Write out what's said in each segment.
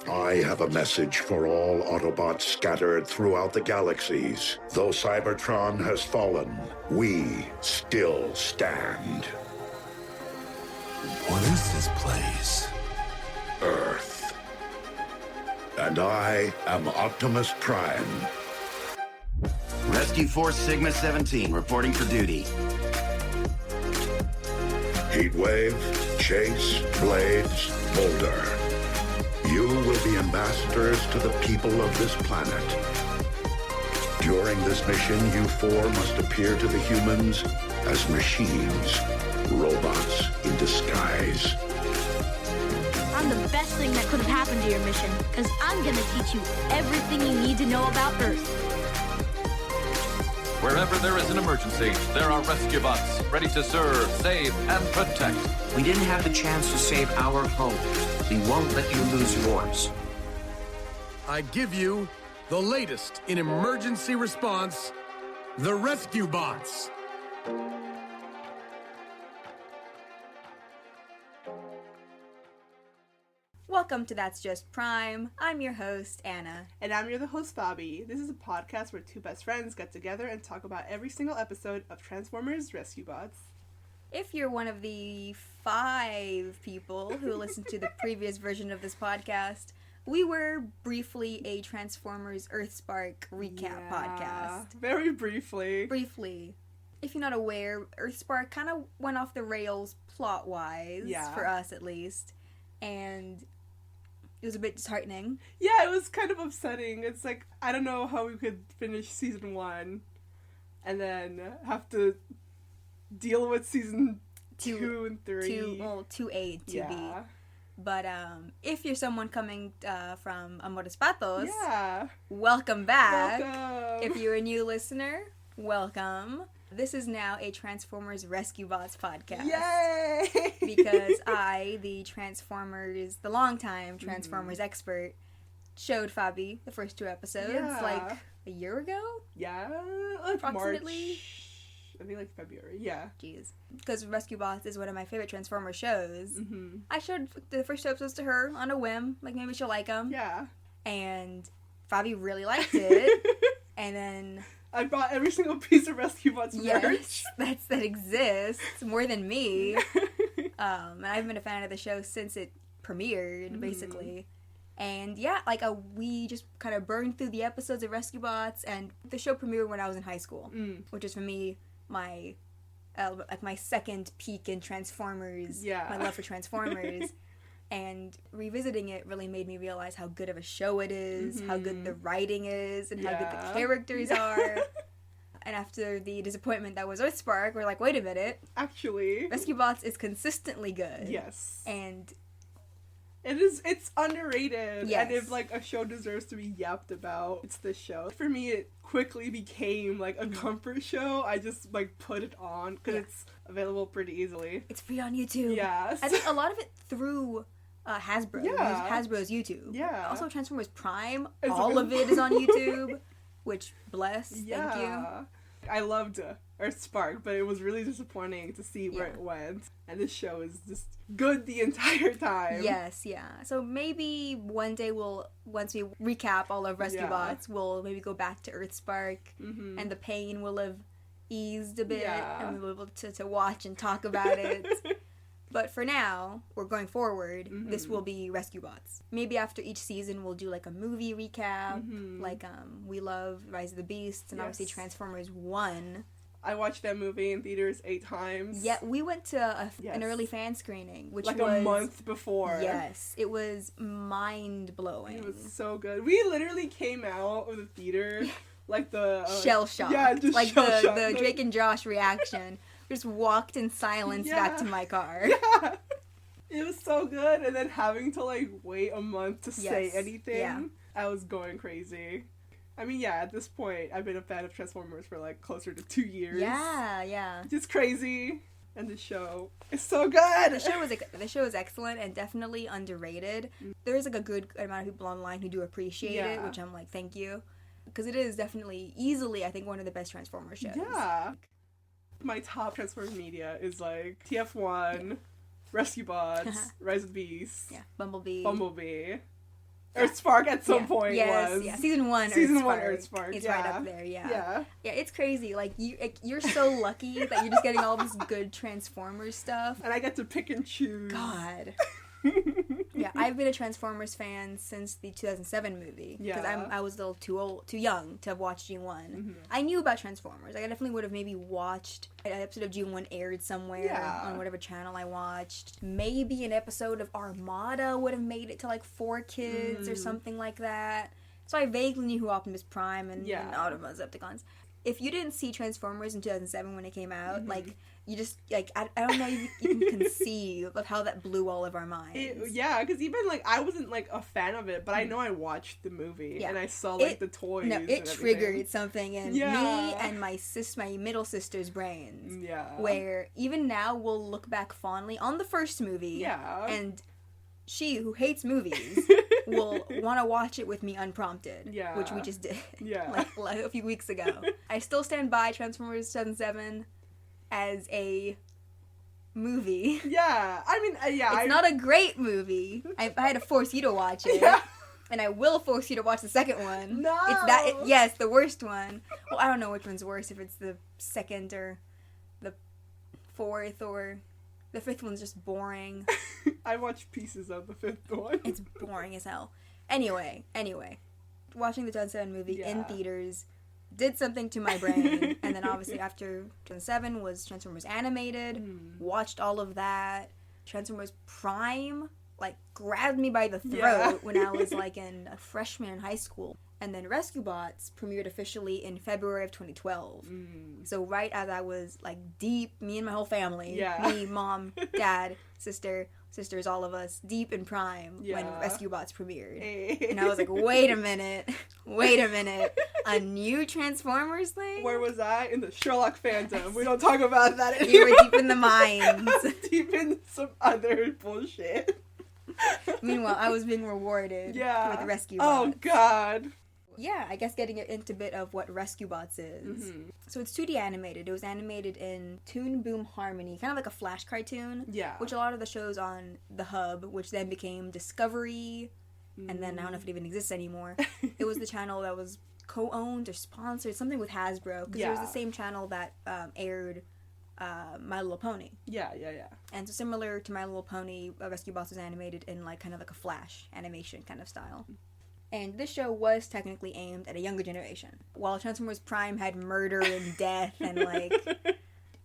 I have a message for all Autobots scattered throughout the galaxies. Though Cybertron has fallen, we still stand. What is this place? Earth. And I am Optimus Prime. Rescue Force Sigma 17 reporting for duty. Heatwave, Chase, Blades, Boulder. You will be ambassadors to the people of this planet. During this mission, you four must appear to the humans as machines, robots in disguise. I'm the best thing that could have happened to your mission, because I'm going to teach you everything you need to know about Earth. Wherever there is an emergency, there are rescue bots ready to serve, save, and protect. We didn't have the chance to save our home. We won't let you lose yours. I give you the latest in emergency response, the Rescue Bots. Welcome to That's Just Prime. I'm your host, Anna. And I'm your host, Faby. This is a podcast where two best friends get together and talk about every single episode of Transformers Rescue Bots. If you're one of the 5 people who listened to the previous version of this podcast, we were briefly a Transformers Earthspark recap podcast. Very briefly. Briefly. If you're not aware, Earthspark kind of went off the rails plot-wise, for us at least, and it was a bit disheartening. Yeah, it was kind of upsetting. It's like, I don't know how we could finish season 1 and then have to deal with season 2 and 3. 2A, 2B. But if you're someone coming from Amores Patos, welcome back. Welcome. If you're a new listener, welcome. This is now a Transformers Rescue Bots podcast. Yay! Because I, the longtime Transformers expert, showed Faby the first 2 episodes, like a year ago? Yeah, like approximately. March. I think like February, Jeez. Because Rescue Bots is one of my favorite Transformers shows. Mm-hmm. I showed the first 2 episodes to her on a whim, like maybe she'll like them. Yeah. And Faby really liked it. And then I bought every single piece of Rescue Bots merch. Yes, that exists, more than me. And I've been a fan of the show since it premiered, basically. And yeah, like we just kind of burned through the episodes of Rescue Bots, and the show premiered when I was in high school, which is for me my second peak in Transformers, my love for Transformers. And revisiting it really made me realize how good of a show it is, how good the writing is, and how good the characters are. And after the disappointment that was Earthspark, we're like, wait a minute. Actually, Rescue Bots is consistently good. Yes. And it's underrated. Yes. And if like a show deserves to be yapped about, it's this show. For me, it quickly became like a comfort show. I just like put it on because it's available pretty easily. It's free on YouTube. Yes. I think a lot of it through Hasbro. Yeah. Hasbro's YouTube. Yeah. Also Transformers Prime. It's all of it is on YouTube. Which, bless. Thank you. I loved Earthspark, but it was really disappointing to see where it went. And this show is just good the entire time. Yes, yeah. So maybe one day once we recap all of Rescue Bots, we'll maybe go back to Earthspark, and the pain will have eased a bit, and we'll be able to watch and talk about it. But for now, we're going forward, this will be Rescue Bots. Maybe after each season, we'll do like a movie recap, like we love Rise of the Beasts, and obviously Transformers 1. I watched that movie in theaters 8 times. Yeah, we went to an early fan screening, which was a month before. Yes, it was mind-blowing. It was so good. We literally came out of the theater like the shell shock. Yeah, just like shell shock. the Drake and Josh reaction. Just walked in silence back to my car. Yeah. It was so good, and then having to like wait a month to say anything, I was going crazy. I mean, at this point, I've been a fan of Transformers for like closer to 2 years. Yeah. Just crazy. And the show is so good. The show is excellent and definitely underrated. There is like a good amount of people online who do appreciate it, which I'm like, thank you, because it is definitely easily, I think, one of the best Transformers shows. Yeah. My top Transformers media is like TF1, Rescue Bots, Rise of the Beasts, Bumblebee. Earthspark at some point was. Yeah, season 1 Earthspark. It's right up there, yeah. Yeah, it's crazy. Like, you're so lucky that you're just getting all this good Transformers stuff. And I get to pick and choose. God. Yeah, I've been a Transformers fan since the 2007 movie. Because I was a little too young to have watched G1. Mm-hmm. I knew about Transformers. I definitely would have maybe watched an episode of G1 aired somewhere on whatever channel I watched. Maybe an episode of Armada would have made it to like 4Kids or something like that. So I vaguely knew who Optimus Prime and Autobots, Decepticons. If you didn't see Transformers in 2007 when it came out, like, you just, like, I don't know if you can conceive of how that blew all of our minds. Because even, like, I wasn't, like, a fan of it, but I know I watched the movie, and I saw, like, the toys. No, it triggered something in me and my middle sister's brains. Yeah. Where, even now, we'll look back fondly on the first movie. Yeah. And she, who hates movies, will want to watch it with me unprompted. Yeah. Which we just did. Yeah. like a few weeks ago. I still stand by Transformers 2007 as a movie. Yeah. I mean, It's not a great movie. I had to force you to watch it. Yeah. And I will force you to watch the second one. No! Yes, the worst one. Well, I don't know which one's worse, if it's the second or the fourth or... The fifth one's just boring. I watched pieces of the fifth one. It's boring as hell. Anyway. Watching the 2007 movie in theaters did something to my brain. And then obviously after 2007 was Transformers Animated. Watched all of that. Transformers Prime, like, grabbed me by the throat when I was, like, a freshman in high school. And then Rescue Bots premiered officially in February of 2012. So right as I was, like, deep, me and my whole family, me, mom, dad, sisters, all of us, deep in Prime when Rescue Bots premiered. Hey. And I was like, wait a minute, a new Transformers thing? Where was I? In the Sherlock fandom. We don't talk about that anymore. You were deep in the mines. Deep in some other bullshit. Meanwhile, I was being rewarded with Rescue Bots. Oh, God. Yeah, I guess getting into a bit of what Rescue Bots is. So it's 2D animated. It was animated in Toon Boom Harmony, kind of like a Flash cartoon. Yeah. Which a lot of the shows on the Hub, which then became Discovery, and then I don't know if it even exists anymore. It was the channel that was co-owned or sponsored, something with Hasbro, because it was the same channel that aired My Little Pony. Yeah. And so similar to My Little Pony, Rescue Bots was animated in like kind of like a Flash animation kind of style. And this show was technically aimed at a younger generation. While Transformers Prime had murder and death and, like...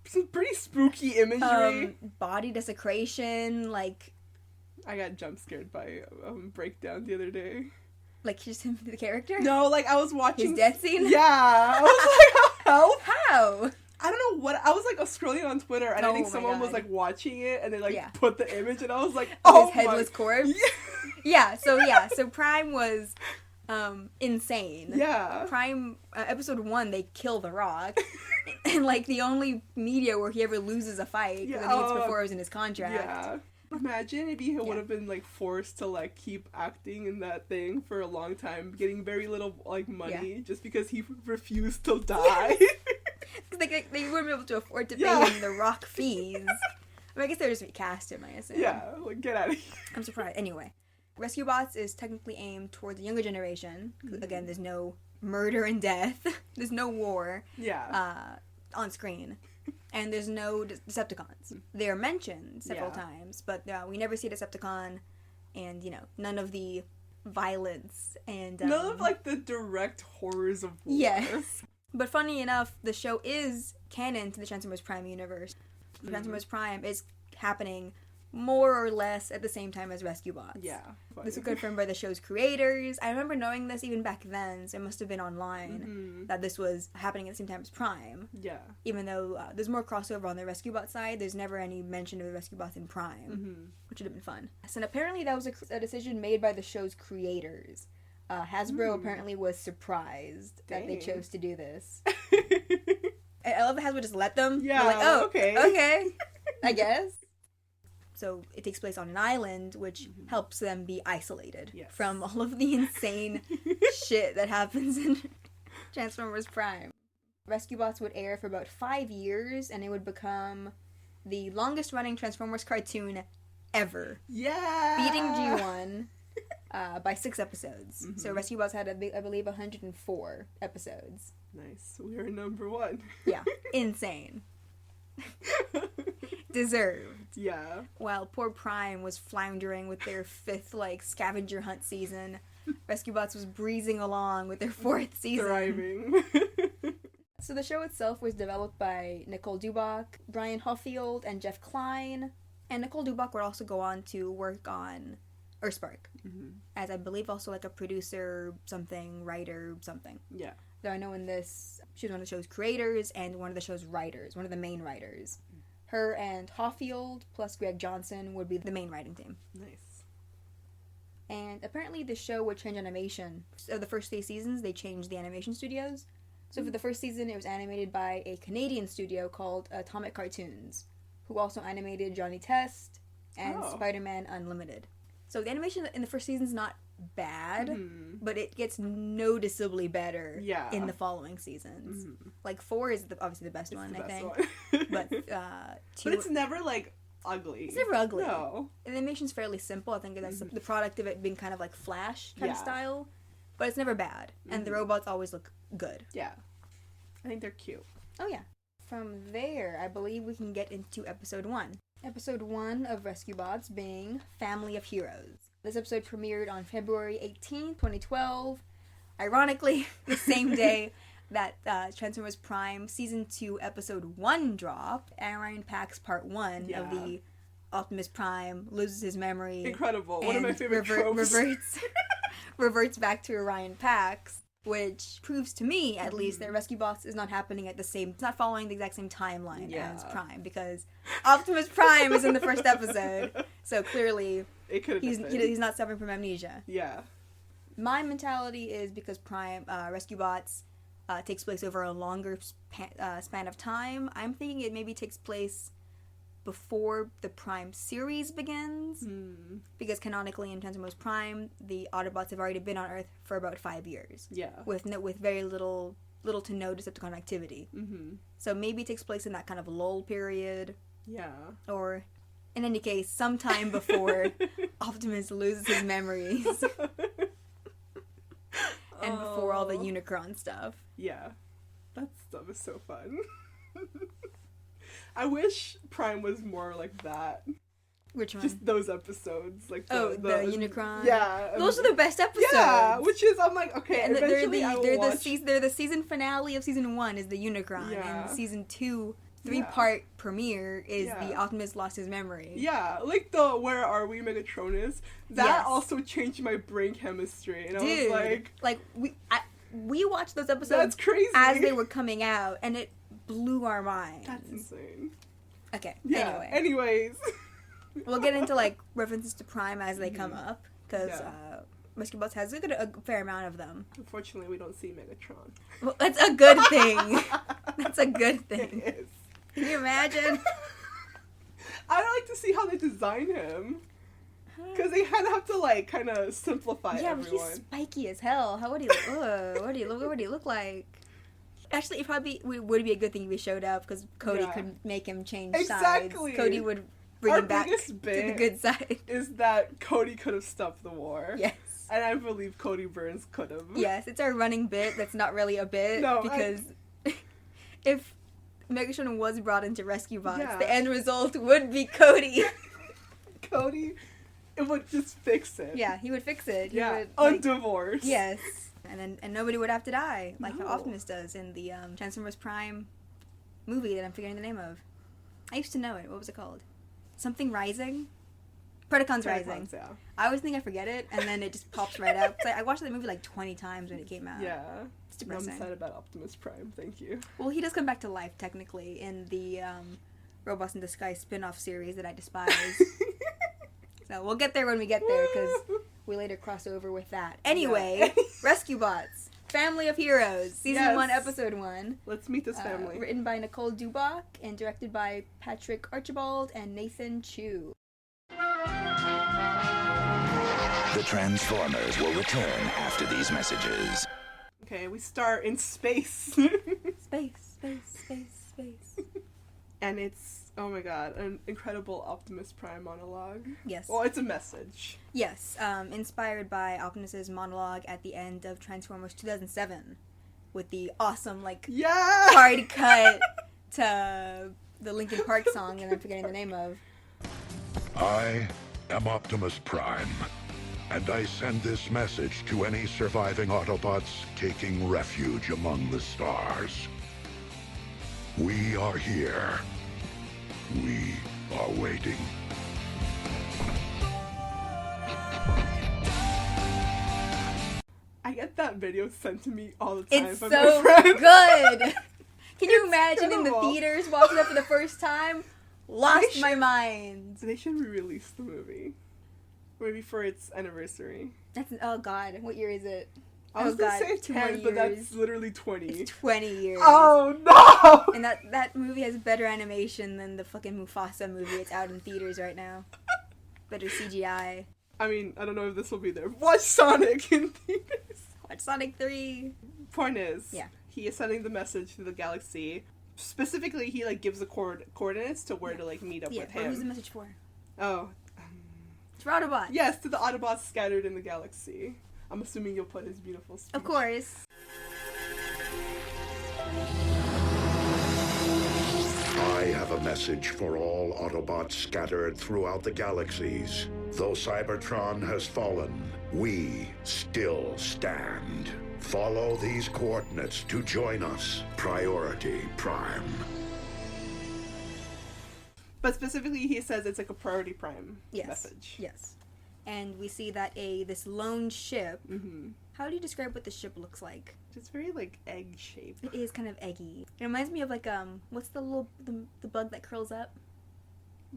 some pretty spooky imagery. Body desecration, like... I got jump scared by a breakdown the other day. Like, just him, the character? No, like, I was watching... His death scene? Yeah. I was like, help? How? I don't know what... I was, like, scrolling on Twitter, and I think someone was, like, watching it, and they, like, put the image, and I was like, oh, his headless corpse? So Prime was insane. Yeah. Prime, episode 1, they kill The Rock. And, like, the only media where he ever loses a fight, because I think it's before it was in his contract. Yeah. Imagine if he would have been, like, forced to, like, keep acting in that thing for a long time, getting very little, like, money, just because he refused to die. They wouldn't be able to afford to pay him the Rock fees. I mean, I guess they would just recast him, I assume. Yeah, like, get out of here. I'm surprised. Anyway. Rescue Bots is technically aimed towards the younger generation. Again, there's no murder and death. There's no war on screen. And there's no Decepticons. They're mentioned several times, but we never see a Decepticon, and, you know, none of the violence and... none of, like, the direct horrors of war. Yes. But funny enough, the show is canon to the Transformers Prime universe. Transformers Prime is happening more or less at the same time as Rescue Bots. Yeah. Funny. This was confirmed by the show's creators. I remember knowing this even back then, so it must have been online, that this was happening at the same time as Prime. Yeah. Even though there's more crossover on the Rescue Bot side, there's never any mention of the Rescue Bots in Prime, which would have been fun. And apparently that was a decision made by the show's creators. Hasbro apparently was surprised that they chose to do this. I love that Hasbro just let them. Yeah. They're like, oh, okay. I guess. So it takes place on an island, which helps them be isolated from all of the insane shit that happens in Transformers Prime. Rescue Bots would air for about 5 years, and it would become the longest-running Transformers cartoon ever. Yeah! Beating G1. by 6 episodes. So Rescue Bots had, I believe, 104 episodes. Nice. We are number 1. Yeah. Insane. Deserved. Yeah. While poor Prime was floundering with their 5th, like, scavenger hunt season, Rescue Bots was breezing along with their 4th season. Thriving. So the show itself was developed by Nicole Dubach, Brian Hoffield, and Jeff Klein. And Nicole Dubach would also go on to work on Earthspark, as I believe also like a producer, something, writer, something. Yeah. Though I know in this, she was one of the show's creators and one of the show's writers, one of the main writers. Her and Hoffield plus Greg Johnson would be the main writing team. Nice. And apparently the show would change animation. So the first 3 seasons, they changed the animation studios. So for the first season, it was animated by a Canadian studio called Atomic Cartoons, who also animated Johnny Test and Spider-Man Unlimited. So the animation in the first season's not bad, but it gets noticeably better in the following seasons. Like 4 is obviously the best one, I think. But 2... But it's never, like, ugly. It's never ugly. No. The animation's fairly simple. I think that's the product of it being kind of like Flash kind of style. But it's never bad. And the robots always look good. Yeah. I think they're cute. Oh, yeah. From there, I believe we can get into episode 1. Episode 1 of Rescue Bots being Family of Heroes. This episode premiered on February 18th, 2012. Ironically, the same day that Transformers Prime Season 2 Episode 1 dropped, Orion Pax Part 1 of the Optimus Prime loses his memory. Incredible. One of my favorite tropes. reverts back to Orion Pax, which proves to me, at least, that Rescue Bots is not happening at the same... It's not following the exact same timeline as Prime, because Optimus Prime is in the first episode, so clearly he's not suffering from amnesia. Yeah. My mentality is because Prime, Rescue Bots takes place over a longer span of time, I'm thinking it maybe takes place before the Prime series begins, because canonically in Transformers Prime, the Autobots have already been on Earth for about 5 years. Yeah. With very little to no Decepticon activity. So maybe it takes place in that kind of lull period. Yeah. Or, in any case, sometime before Optimus loses his memories. And before all the Unicron stuff. Yeah. That stuff is so fun. I wish Prime was more like that. Which one? Just those episodes. Like the Unicron? Yeah. Those are the best episodes. Yeah, which is, I'm like, okay, and eventually I will watch. They're the season finale of Season 1 is the Unicron. Yeah. And Season 2, 3-part premiere is the Optimus lost his memory. Yeah, like the Where Are We Megatronus. That also changed my brain chemistry. And Dude, I was like... we watched those episodes that's crazy. As they were coming out, and it blew our minds. That's insane. Okay, yeah, anyway. Anyways. We'll get into, like, references to Prime as they come up, because Rescue Bots has a fair amount of them. Unfortunately, we don't see Megatron. Well, that's a good thing. That's a good thing. It is. Can you imagine? I'd like to see how they design him. Because they have to, like, kind of simplify everyone. Yeah, but he's spiky as hell. How would he look? What would he look like? Actually, it probably would be a good thing if he showed up, because Cody could make him change sides. Cody would bring him back to the good side. Is that Cody could have stopped the war. Yes. And I believe Cody Burns could have. Yes, it's our running bit that's not really a bit. No, because if Megatron was brought into Rescue Bots, the end result would be Cody. Cody, it would just fix it. Yeah, he would fix it. He would, undivorced. Yes. And nobody would have to die, like how Optimus does in the Transformers Prime movie that I'm forgetting the name of. I used to know it. What was it called? Something Rising? Predacons Rising. Yeah. I always think I forget it, and then it just pops right up. I watched that movie like 20 times when it came out. Yeah. It's depressing. I'm sad about Optimus Prime. Thank you. Well, he does come back to life, technically, in the Robots in Disguise spin-off series that I despise. So we'll get there when we get there, because we later cross over with that. Anyway, Rescue Bots, Family of Heroes, Season 1, Episode 1. Let's meet this family. Written by Nicole Dubach and directed by Patrick Archibald and Nathan Chu. The Transformers will return after these messages. Okay, we start in space. Space. And it's Oh my god, an incredible Optimus Prime monologue. Yes. Well, it's a message. Yes, inspired by Optimus's monologue at the end of Transformers 2007, with the awesome, like, Yeah! hard cut to the Linkin Park song that I'm forgetting the name of. I am Optimus Prime, and I send this message to any surviving Autobots taking refuge among the stars. We are here. We are waiting. I get that video sent to me all the time It's from so my friends. good! Can you It's imagine in the incredible. theaters watching it for the first time? Lost my mind. They should re-release the movie. Maybe for its anniversary. That's oh god, what year is it? I was gonna say 2 more 10, but that's years. literally 20. It's 20 years. Oh no! And that movie has better animation than the fucking Mufasa movie. It's out in theaters right now. Better CGI. I mean, I don't know if this will be there. Watch Sonic in theaters. Watch Sonic 3. Point is, Yeah. he is sending the message to the galaxy. Specifically, he like gives the coordinates to where to like meet up Yeah, with but who's the him. message for? Oh, It's for Autobots. yes, to the Autobots scattered in the galaxy. I'm assuming you'll put his beautiful speech. Of course. I have a message for all Autobots scattered throughout the galaxies. Though Cybertron has fallen, we still stand. Follow these coordinates to join us. Priority Prime. But specifically, he says it's like a priority prime Yes. message. Yes. And we see that this lone ship. Mm-hmm. How do you describe what the ship looks like? It's very like egg shaped. It is kind of eggy. It reminds me of like what's the little the bug that curls up?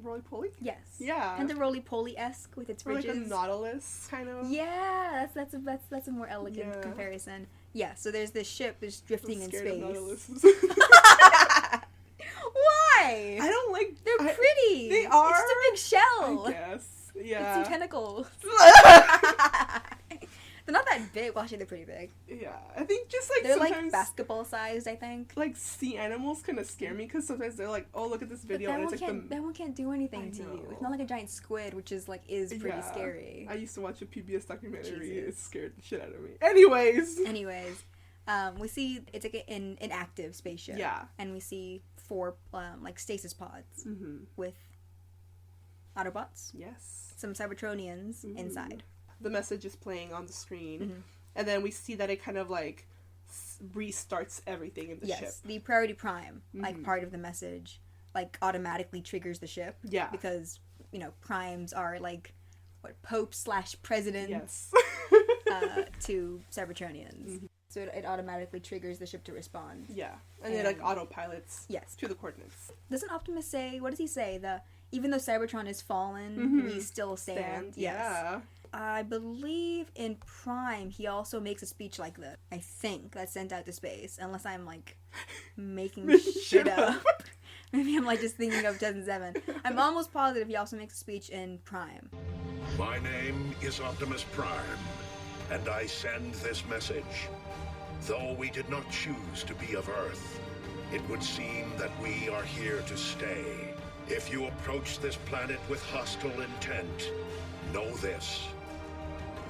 Roly poly? Yes. Yeah. And the roly poly-esque with its Or like ridges. a nautilus kind of. Yeah, that's a more elegant Yeah. comparison. Yeah, so there's this ship that's drifting in I'm scared of space. nautiluses. Why? I don't like. They're I- pretty. They are. It's just a big shell. I guess. It's Yeah. some tentacles. They're not that big. Well, actually, they're pretty big. Yeah. I think just like They're sometimes like basketball sized, I think. like sea animals kind of scare me because sometimes they're like, oh look at this But video and it's like that one can't do anything I to you. It's know. not like a giant squid, which is pretty Yeah. scary. I used to watch a PBS documentary. Jesus. It scared the shit out of me. Anyways. Anyways, we see it's like an active spaceship. Yeah. And we see 4 like stasis pods Mm-hmm. with Autobots, Yes. some Cybertronians inside. The message is playing on the screen, Mhm. and then we see that it kind of like restarts everything in the Yes, ship. the priority prime, like Mhm. part of the message, like automatically triggers the ship. Yeah. Because primes are like what Pope/presidents Yes. to Cybertronians. So it automatically triggers the ship to respond. Yeah, and it like autopilots. Yes. To the coordinates. Doesn't Optimus say? What does he say? Even though Cybertron has fallen, we still stand. Yes. Yeah. I believe in Prime he also makes a speech like that. I think that's sent out to space, unless I'm like making shit up. Maybe I'm like just thinking of 2007. I'm almost positive he also makes a speech in Prime. My name is Optimus Prime, and I send this message. Though we did not choose to be of Earth, it would seem that we are here to stay. If you approach this planet with hostile intent, know this.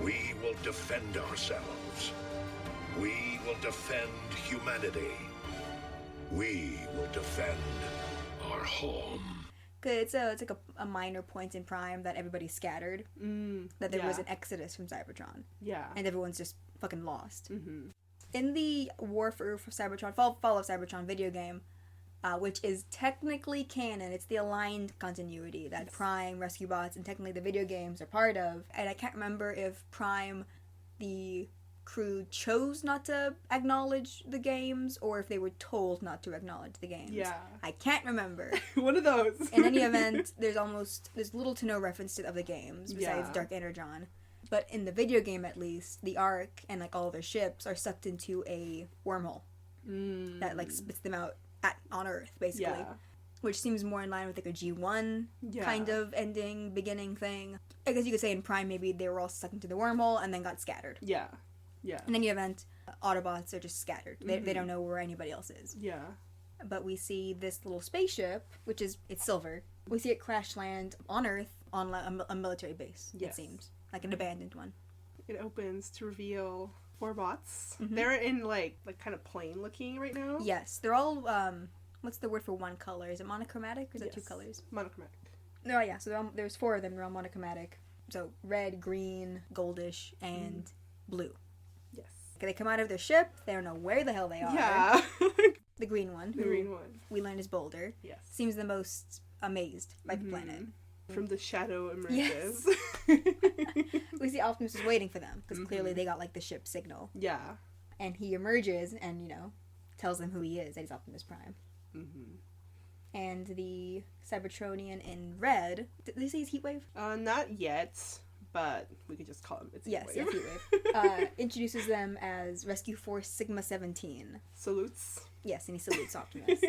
We will defend ourselves. We will defend humanity. We will defend our home. Cause it's like a minor point in Prime that everybody's scattered. That there was yeah. an exodus from Cybertron. Yeah. And everyone's just fucking lost. Mm-hmm. In the War for Cybertron, Fall of Cybertron video game, which is technically canon, it's the aligned continuity that Prime, Rescue Bots, and technically the video games are part of. And I can't remember if Prime, the crew, chose not to acknowledge the games or if they were told not to acknowledge the games. Yeah. I can't remember. One of those. In any event, there's little to no reference of the games besides Yeah. Dark Energon. But in the video game, at least, the Ark and like all their ships are sucked into a wormhole that like spits them out on Earth, basically. Yeah. Which seems more in line with like a G1 Yeah. kind of ending, beginning thing. I guess you could say in Prime maybe they were all sucked into the wormhole and then got scattered. Yeah. Yeah. In any event, Autobots are just scattered. They don't know where anybody else is. Yeah. but we see this little spaceship, it's silver. We see it crash land on Earth on a military base, it seems. Like an abandoned one. It opens to reveal 4 bots. Mm-hmm. They're in, like kind of plain looking right now. Yes, they're all, what's the word for one color? Is it monochromatic, or is it 2 colors? Monochromatic. No, yeah, so there's 4 of them, they're all monochromatic. So red, green, goldish, and blue. Yes. They come out of their ship, they don't know where the hell they are. Yeah. The green one. The green one. We learn is Boulder. Yes. Seems the most amazed by the planet. From the shadow emerges. Yes. We see Optimus is waiting for them, because clearly they got, like, the ship signal. Yeah. And he emerges and, tells them who he is, that he's Optimus Prime. And the Cybertronian in red, did they say he's Heatwave? Not yet, but we could just call him Heatwave. Yes, Heatwave. Introduces them as Rescue Force Sigma 17. Salutes. Yes, and he salutes Optimus.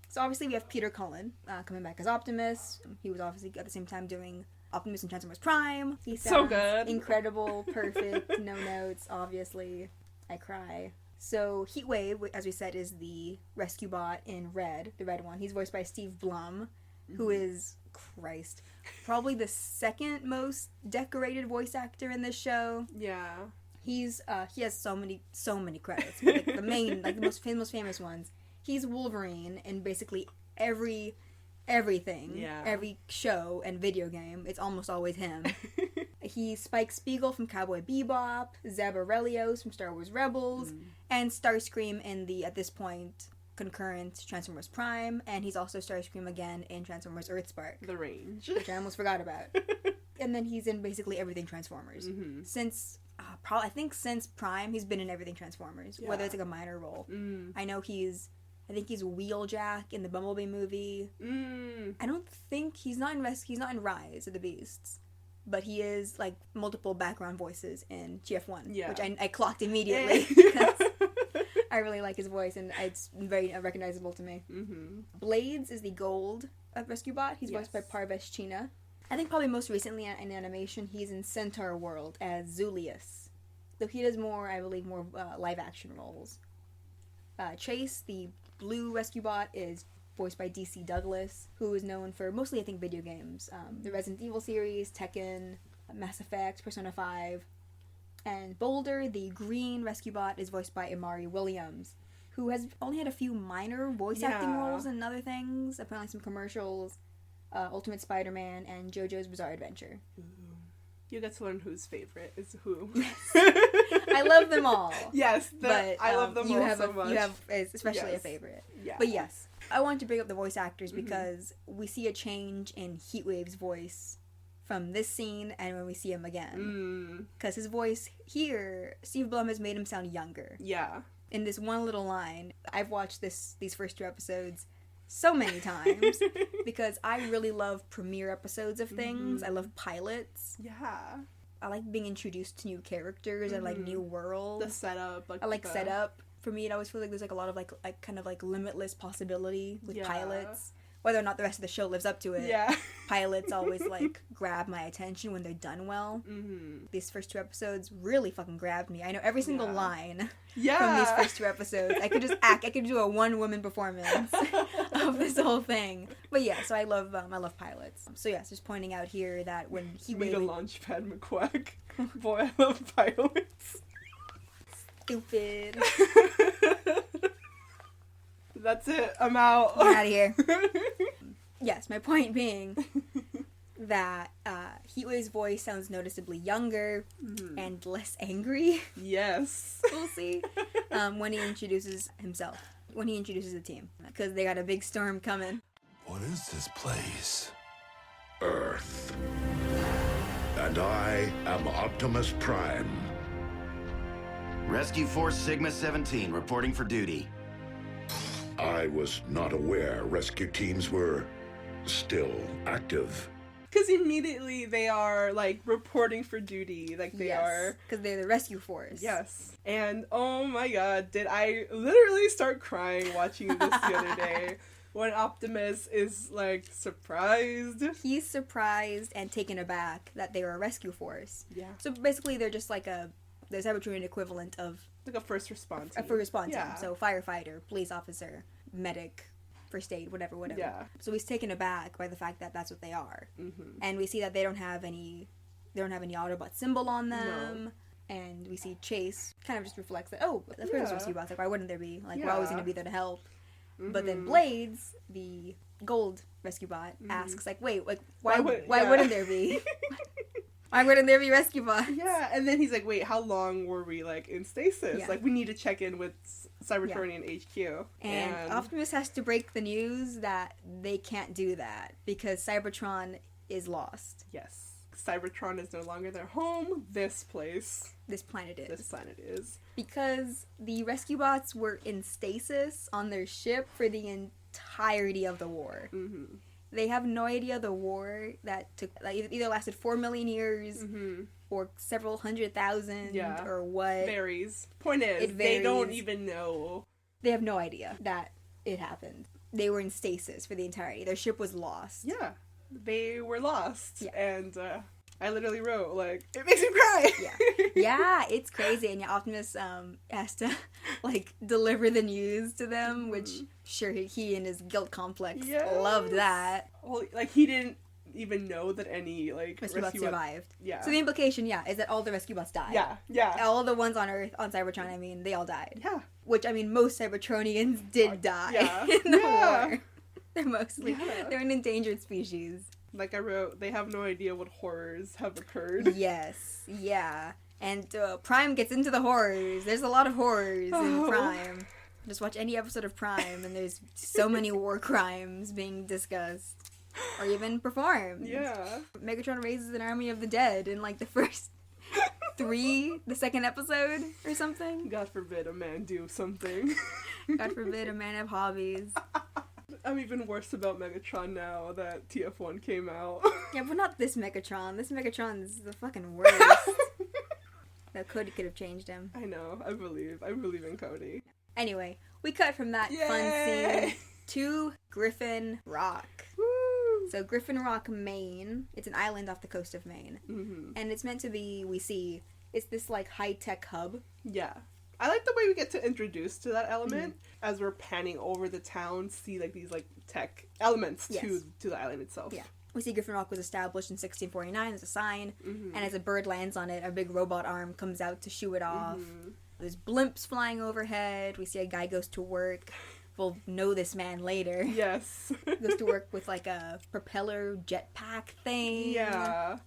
So obviously we have Peter Cullen coming back as Optimus. He was obviously at the same time doing Optimus and Transformers Prime. He sounds so good. Incredible, perfect, no notes, obviously. I cry. So Heatwave, as we said, is the rescue bot in red, the red one. He's voiced by Steve Blum, who is, Christ, probably the second most decorated voice actor in this show. Yeah. He has so many credits. But, like, the most famous ones. He's Wolverine in basically everything. Yeah. Every show and video game. It's almost always him. He's Spike Spiegel from Cowboy Bebop, Zeb Aurelios from Star Wars Rebels, and Starscream in the, at this point, concurrent Transformers Prime, and he's also Starscream again in Transformers Earthspark. The Range. Which I almost forgot about. And then he's in basically everything Transformers. Since, I think since Prime, he's been in everything Transformers, whether it's like a minor role. I know he's Wheeljack in the Bumblebee movie. I don't think, he's not in Rise of the Beasts. But he is, like, multiple background voices in GF1, which I clocked immediately, because I really like his voice, and it's very recognizable to me. Blades is the gold rescue bot. He's voiced by Parvesh China. I think probably most recently in animation, he's in Centaur World as Zulius. Though he does more live-action roles. Chase, the blue rescue bot, is voiced by DC Douglas, who is known for mostly, I think, video games. The Resident Evil series, Tekken, Mass Effect, Persona 5. And Boulder, the green rescue bot, is voiced by Imari Williams, who has only had a few minor voice acting roles and other things, apparently some commercials, Ultimate Spider-Man, and JoJo's Bizarre Adventure. You get to learn whose favorite is who. Yes. I love them all. Yes, but I love them all so much. You have especially a favorite. Yeah. But yes, I wanted to bring up the voice actors because we see a change in Heatwave's voice from this scene and when we see him again. Because his voice here, Steve Blum has made him sound younger. Yeah. In this one little line, I've watched these first 2 episodes so many times because I really love premiere episodes of things. I love pilots. Yeah. I like being introduced to new characters and, like, new worlds. The setup. I like setup. For me, it always feels like there's, like, a lot of, like kind of, like, limitless possibility with pilots. Whether or not the rest of the show lives up to it. Yeah. Pilots always, like, grab my attention when they're done well. These first 2 episodes really fucking grabbed me. I know every single line from these first 2 episodes. I could just I could do a one-woman performance of this whole thing. But yeah, so I love pilots. So yes, just pointing out here that when he Meet a Launchpad McQuack. Boy, I love pilots. Stupid. That's it. I'm out. Get out of here. Yes, my point being that Heatwave's voice sounds noticeably younger and less angry. Yes. We'll see. When he introduces himself. When he introduces the team. Because they got a big storm coming. What is this place? Earth. And I am Optimus Prime. Rescue Force Sigma 17 reporting for duty. I was not aware rescue teams were still active. Because immediately they are, like, reporting for duty. Like, they are. Because they're the rescue force. Yes. And, oh my god, did I literally start crying watching this the other day. When Optimus is, like, surprised. He's surprised and taken aback that they were a rescue force. Yeah. So basically they're just like the Cybertronian equivalent of... Like a first response. A first response team. So firefighter, police officer. medic, first aid, whatever. Yeah. So he's taken aback by the fact that that's what they are. And we see that they don't have any Autobot symbol on them. No. And we see Chase kind of just reflects that, oh, that's where there's rescue bots. Like, why wouldn't there be? Like, we're always going to be there to help. But then Blades, the gold rescue bot, asks, like, wait, like, why wouldn't there be? Why wouldn't there be rescue bots? Yeah, and then he's like, wait, how long were we, like, in stasis? Yeah. Like, we need to check in with Cybertronian HQ. And Optimus has to break the news that they can't do that because Cybertron is lost. Yes. Cybertron is no longer their home. This planet is. Because the rescue bots were in stasis on their ship for the entirety of the war. They have no idea the war that took, like, either lasted 4 million years or several 100,000 or what. Varies. Point is, they don't even know. They have no idea that it happened. They were in stasis for the entirety. Their ship was lost. Yeah. They were lost. Yeah. And I literally wrote, like, it makes me cry. Yeah, it's crazy. And Optimus has to, like, deliver the news to them, which, sure, he and his guilt complex loved that. Well, like, he didn't even know that any, like, rescue bots survived. Yeah. So the implication, is that all the rescue bots died. Yeah. All the ones on Earth, on Cybertron, I mean, they all died. Yeah. Which, I mean, most Cybertronians did die in the war. They're mostly, they're an endangered species. Like I wrote, they have no idea what horrors have occurred. Yes, yeah. And Prime gets into the horrors. There's a lot of horrors in Prime. Just watch any episode of Prime and there's so many war crimes being discussed. Or even performed. Yeah. Megatron raises an army of the dead in, like, the first the second episode or something. God forbid a man do something. God forbid a man have hobbies. I'm even worse about Megatron now that TF1 came out. Yeah, but not this Megatron. This Megatron's the fucking worst. That Cody could have changed him. I know. I believe in Cody. Anyway, we cut from that fun scene to Griffin Rock. Woo! So Griffin Rock, Maine. It's an island off the coast of Maine. And it's meant to be, it's this, like, high-tech hub. Yeah. I like the way we get to introduce to that element as we're panning over the town, see, like, these, like, tech elements to the island itself. Yeah. We see Griffin Rock was established in 1649 as a sign, and as a bird lands on it, a big robot arm comes out to shoo it off. There's blimps flying overhead. We see a guy goes to work. We'll know this man later. Yes. Goes to work with, like, a propeller jetpack thing. Yeah.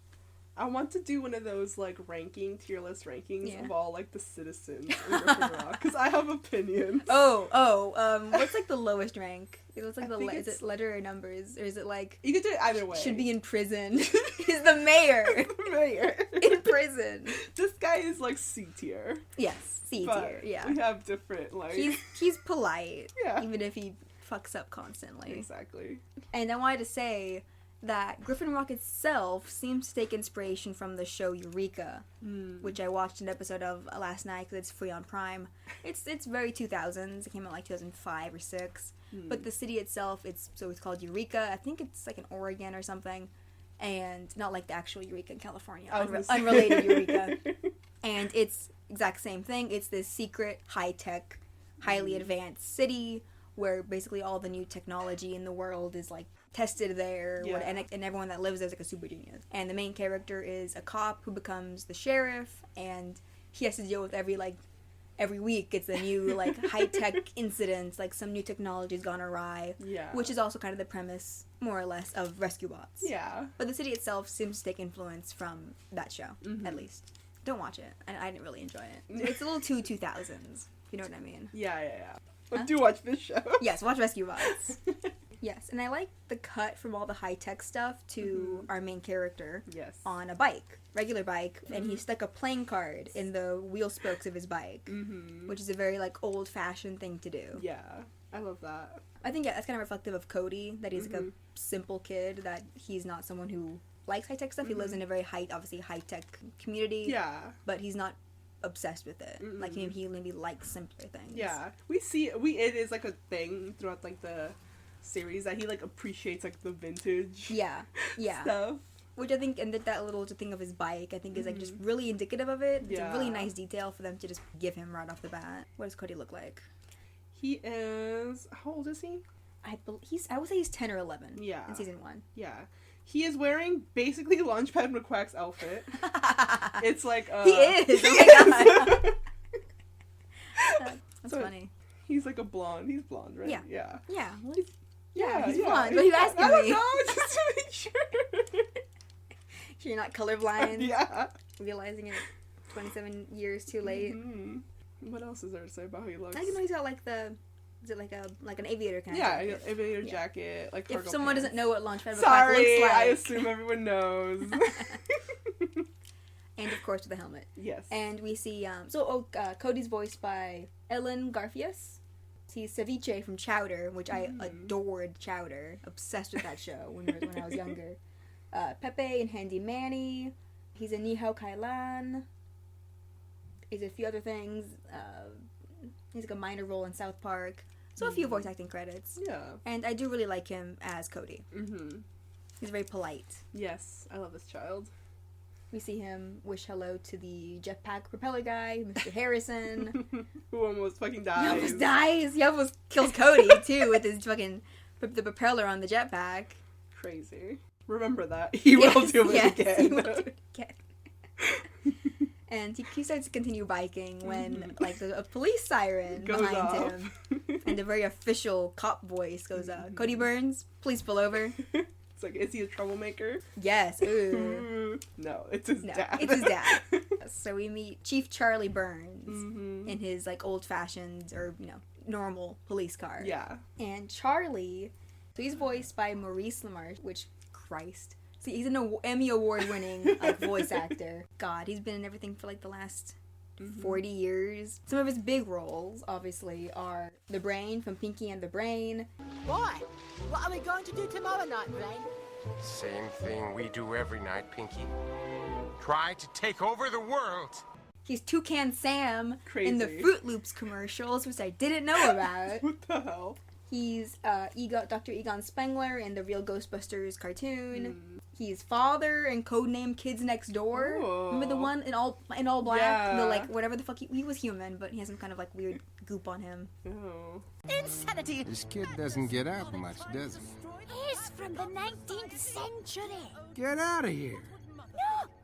I want to do one of those, like, tier list rankings of all, like, the citizens in Griffin Rock, because I have opinions. What's, like, the lowest rank? It's like is it letter or numbers? Or is it, like... You could do it either way. Should be in prison. He's the mayor. The mayor. In prison. This guy is, like, C tier. Yes, C tier, yeah. We have different, like... He's polite. Yeah. Even if he fucks up constantly. Exactly. And I wanted to say that Griffin Rock itself seems to take inspiration from the show Eureka, which I watched an episode of last night because it's free on Prime. It's very 2000s. It came out like 2005 or 6. But the city itself, it's called Eureka. I think it's like in Oregon or something, and not like the actual Eureka in California. Unrelated Eureka. And it's exact same thing. It's this secret, high-tech, highly advanced city where basically all the new technology in the world is like tested there, and everyone that lives there is like a super genius. And the main character is a cop who becomes the sheriff, and he has to deal with every week it's a new like high-tech incident, like some new technology's gone awry, which is also kind of the premise more or less of Rescue Bots. But the city itself seems to take influence from that show, at least. Don't watch it. I didn't really enjoy it. It's a little too 2000s, if you know what I mean. Yeah. But do watch this show. Yes, watch Rescue Bots. Yes, and I like the cut from all the high-tech stuff to our main character on a bike, regular bike, and he stuck a playing card in the wheel spokes of his bike, which is a very, like, old-fashioned thing to do. Yeah, I love that. I think that's kind of reflective of Cody, that he's, like, a simple kid, that he's not someone who likes high-tech stuff. He lives in a very high-tech community. Yeah. But he's not obsessed with it. Like, he maybe likes simpler things. Yeah. It is, like, a thing throughout, like, the series that he like appreciates like the vintage stuff, which I think, and that little thing of his bike I think is like just really indicative of it. It's a really nice detail for them to just give him right off the bat. What does Cody look like? He is... How old is he? I would say he's 10 or 11. Yeah. In season 1. Yeah. He is wearing basically Launchpad McQuack's outfit. It's like... He is! Oh my god! That's funny. He's like a blonde. He's blonde, right? Yeah. Yeah. Yeah. Yeah, he's blonde. What are you asking I don't me? know, just to make sure. Sure you're not colorblind? Yeah. Realizing it 27 years too late. Mm-hmm. What else is there to say about how he looks? I know he's got like the... Is it like an aviator kind of jacket? jacket? Aviator jacket, like cargo If someone pants. doesn't know what Launchpad McQuack Sorry, looks like... I assume everyone knows. And of course with the helmet. Yes. And we see, Cody's voiced by Ellen Garfias. He's Ceviche from Chowder, which I adored Chowder. Obsessed with that show when I was younger. Pepe and Handy Manny. He's in Ni Hao Kai Lan. He's a few other things. He's like a minor role in South Park. So a few voice acting credits. Yeah. And I do really like him as Cody. Mm-hmm. He's very polite. Yes, I love this child. We see him wish hello to the jetpack propeller guy, Mr. Harrison. Who almost fucking dies. He almost dies. He almost kills Cody, too, with his fucking... the propeller on the jetpack. Crazy. Remember that. He will do it again. He will do it again. And he starts to continue biking when, like, a police siren Goes behind off. him. And a very official cop voice goes, Cody Burns, please pull over. It's like, is he a troublemaker? Yes. Ooh. No, it's his dad. It's his dad. So we meet Chief Charlie Burns in his, like, old-fashioned or, normal police car. Yeah. And Charlie, so he's voiced by Maurice LaMarche, which, Christ. See, he's an Emmy Award-winning like, voice actor. God, he's been in everything for, like, the last 40 years. Some of his big roles, obviously, are the Brain from Pinky and the Brain. Boy, what are we going to do tomorrow night, Brain? Same thing we do every night, Pinky. Try to take over the world. He's Toucan Sam in the Crazy. Fruit Loops commercials, which I didn't know about. What the hell? He's Dr. Egon Spengler in the Real Ghostbusters cartoon. He's father in Codename Kids Next Door. Ooh. Remember the one in all black? Yeah. The, like, whatever the fuck, he was human, but he has some kind of, like, weird goop on him. Oh. Insanity! This kid doesn't get out much, does he? He's from the 19th century. Get out of here. No,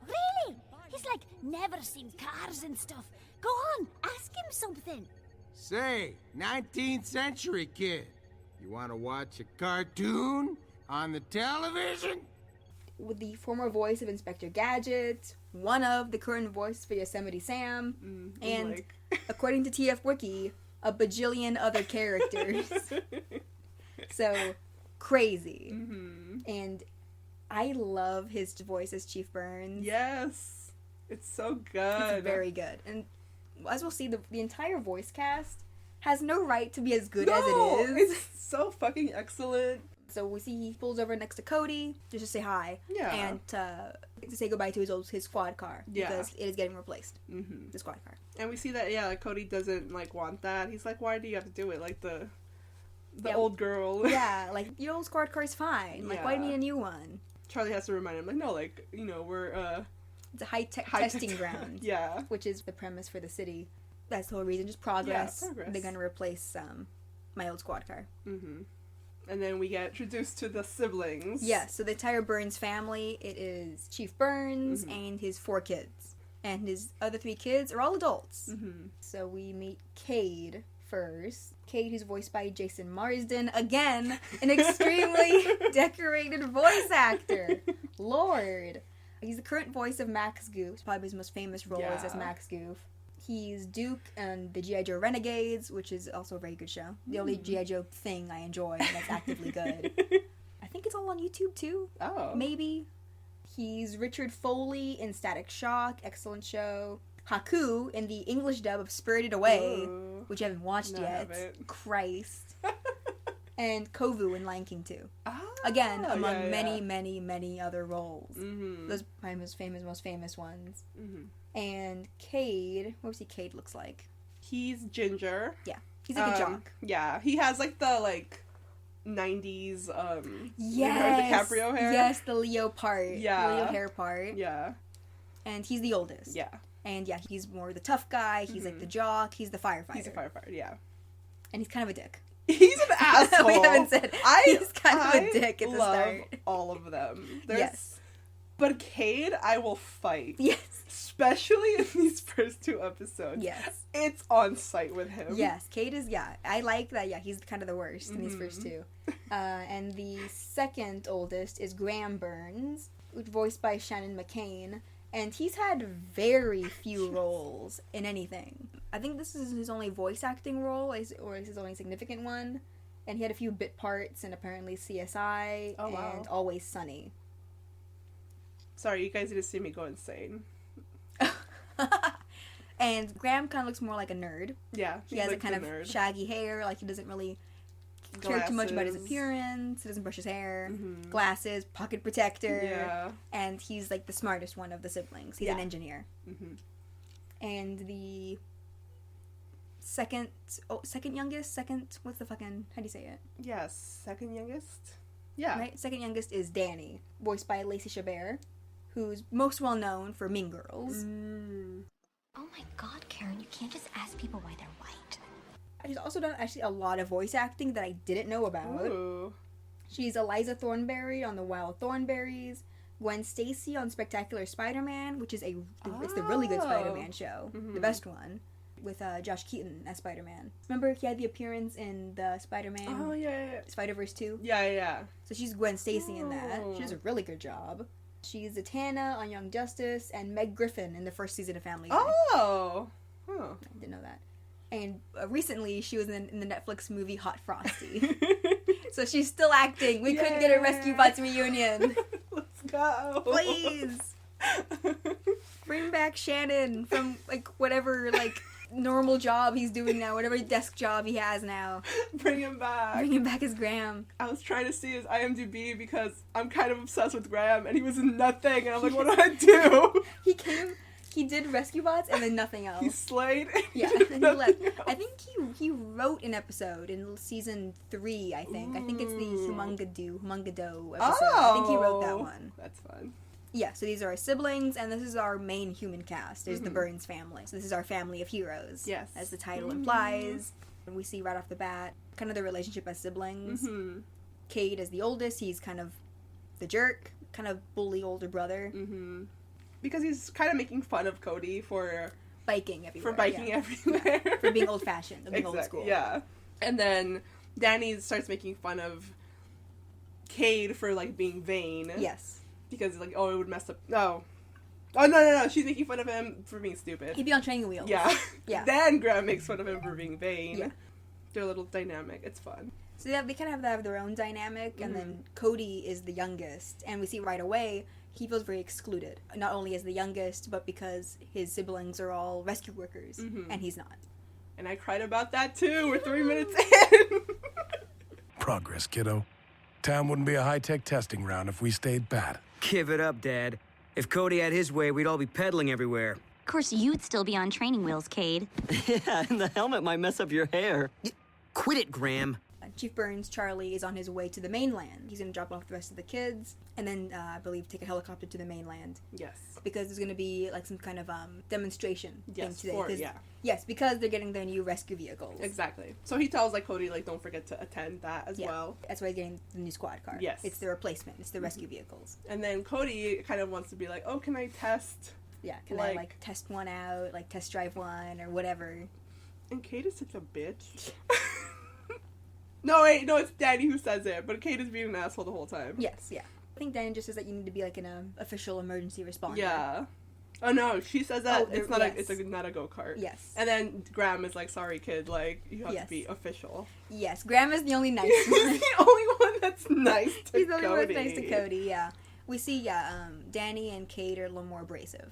really? He's like never seen cars and stuff. Go on, ask him something. Say, 19th century kid. You want to watch a cartoon on the television? With the former voice of Inspector Gadget, one of the current voices for Yosemite Sam, and, like... according to TF Wiki, a bajillion other characters. So, crazy. And I love his voice as Chief Burns. Yes. It's so good. It's very good. And as we'll see, the entire voice cast has no right to be as good as it is. It's so fucking excellent. So we see he pulls over next to Cody just to say hi. Yeah. And to say goodbye to his squad car. Yeah. Because it is getting replaced. The squad car. And we see that, like, Cody doesn't, like, want that. He's like, why do you have to do it? Like, the Yeah. old girl. Yeah, like, your old squad car is fine. Like, why do you need a new one? Charlie has to remind him, like, no, like, we're, It's a high-tech testing ground. Yeah. Which is the premise for the city. That's the whole reason. Just progress. Yeah, progress. They're gonna replace my old squad car. And then we get introduced to the siblings. Yeah, so the entire Burns family, it is Chief Burns and his 4 kids. And his other 3 kids are all adults. So we meet Cade first. Cade, who's voiced by Jason Marsden. Again, an extremely decorated voice actor. Lord. He's the current voice of Max Goof. Probably his most famous role is as Max Goof. He's Duke and the G.I. Joe Renegades, which is also a very good show. The only G.I. Joe thing I enjoy that's actively good. I think it's all on YouTube, too. Oh. Maybe. He's Richard Foley in Static Shock. Excellent show. Haku in the English dub of Spirited Away, which I haven't watched yet. Christ. And Kovu in Lion King 2. Again, among many other roles. Those are my most famous ones. And Cade, what was Cade looks like? He's ginger. Yeah, he's like a jock. Yeah, he has like the 90s yes, DiCaprio hair. Yes, the Leo part. Yeah, Leo hair part. Yeah, and he's the oldest. Yeah, and yeah, he's more the tough guy. He's like the jock. He's the firefighter. He's a firefighter. Yeah. And he's kind of a dick. He's an asshole. We haven't said he's kind of a dick at the start. All of them. Yes. But Cade, I will fight. Yes. Especially in these first 2 episodes. Yes. It's on site with him. Yes, Cade is, I like that, he's kind of the worst in these first 2. And the second oldest is Graham Burns, voiced by Shannon McCain. And he's had very few roles in anything. I think this is his only voice acting role, or is his only significant one. And he had a few bit parts in apparently CSI and Always Sunny. Sorry, you guys need to see me go insane. And Graham kind of looks more like a nerd. Yeah, he has a kind of shaggy hair, like he doesn't really care too much about his appearance. He doesn't brush his hair. Glasses, pocket protector. Yeah. And he's like the smartest one of the siblings. He's an engineer. And the second youngest, what's the fucking, how do you say it? Yes, second youngest. Yeah. Right? Second youngest is Danny, voiced by Lacey Chabert, who's most well known for Mean Girls. Oh my god, Karen, you can't just ask people why they're white. She's also done actually a lot of voice acting that I didn't know about. Ooh. She's Eliza Thornberry on The Wild Thornberries, Gwen Stacy on Spectacular Spider-Man, which is it's the really good Spider-Man show, the best one, with Josh Keaton as Spider-Man. Remember he had the appearance in the Spider-Man Spider-Verse 2? Yeah. So she's Gwen Stacy in that. She does a really good job. She's Zatanna on Young Justice and Meg Griffin in the first season of Family Guy. Oh! Huh. I didn't know that. And recently she was in the Netflix movie Hot Frosty. So she's still acting. We couldn't get a Rescue Bots reunion. Let's go. Please. Bring back Shannon from whatever normal job he's doing now, whatever desk job he has now. Bring him back. Bring him back as Graham. I was trying to see his IMDb because I'm kind of obsessed with Graham, and he was in nothing, and I'm like, what do I do? He did Rescue Bots and then nothing else. He slayed. Yeah, and he left. I think he wrote an episode in season 3, I think. I think it's the Humongado episode. I think he wrote that one. That's fun. Yeah, so these are our siblings, and this is our main human cast. There's the Burns family. So this is our family of heroes. Yes. As the title implies. And we see right off the bat kind of their relationship as siblings. Cade is the oldest. He's kind of the jerk, kind of bully older brother. Because he's kind of making fun of Cody for biking everywhere. Everywhere. Yeah. For being old-fashioned, being old school. Yeah. And then Danny starts making fun of Cade for, being vain. Yes. Because, it would mess up... No. Oh, no. She's making fun of him for being stupid. He'd be on training wheels. Yeah. Yeah. Then Graham makes fun of him for being vain. Yeah. They're a little dynamic. It's fun. So they kind of have their own dynamic, and then Cody is the youngest, and we see right away he feels very excluded, not only as the youngest, but because his siblings are all rescue workers, and he's not. And I cried about that too. We're 3 minutes in. Progress, kiddo. Town wouldn't be a high-tech testing ground if we stayed pat. Give it up, Dad. If Cody had his way, we'd all be pedaling everywhere. Of course, you'd still be on training wheels, Cade. Yeah, and the helmet might mess up your hair. Quit it, Graham. Chief Burns, Charlie, is on his way to the mainland. He's going to drop off the rest of the kids, and then, I believe, take a helicopter to the mainland. Yes. Because there's going to be, some kind of, demonstration thing today. Yeah. Yes, because they're getting their new rescue vehicles. Exactly. So he tells, Cody, don't forget to attend that as well. That's why he's getting the new squad car. Yes. It's the replacement. It's the rescue vehicles. And then Cody kind of wants to be oh, can I test? Yeah, can I, test one out, test drive one, or whatever. And Cade is such a bitch. No, it's Danny who says it, but Cade is being an asshole the whole time. Yes, yeah. I think Danny just says that you need to be an official emergency responder. Yeah. Oh no, she says that it's not not a go-kart. Yes. And then Graham is sorry kid, you have to be official. Yes, Graham is the only nice one. He's the only one that's nice to Cody. He's the only one that's nice to Cody, yeah. We see, Danny and Cade are a little more abrasive.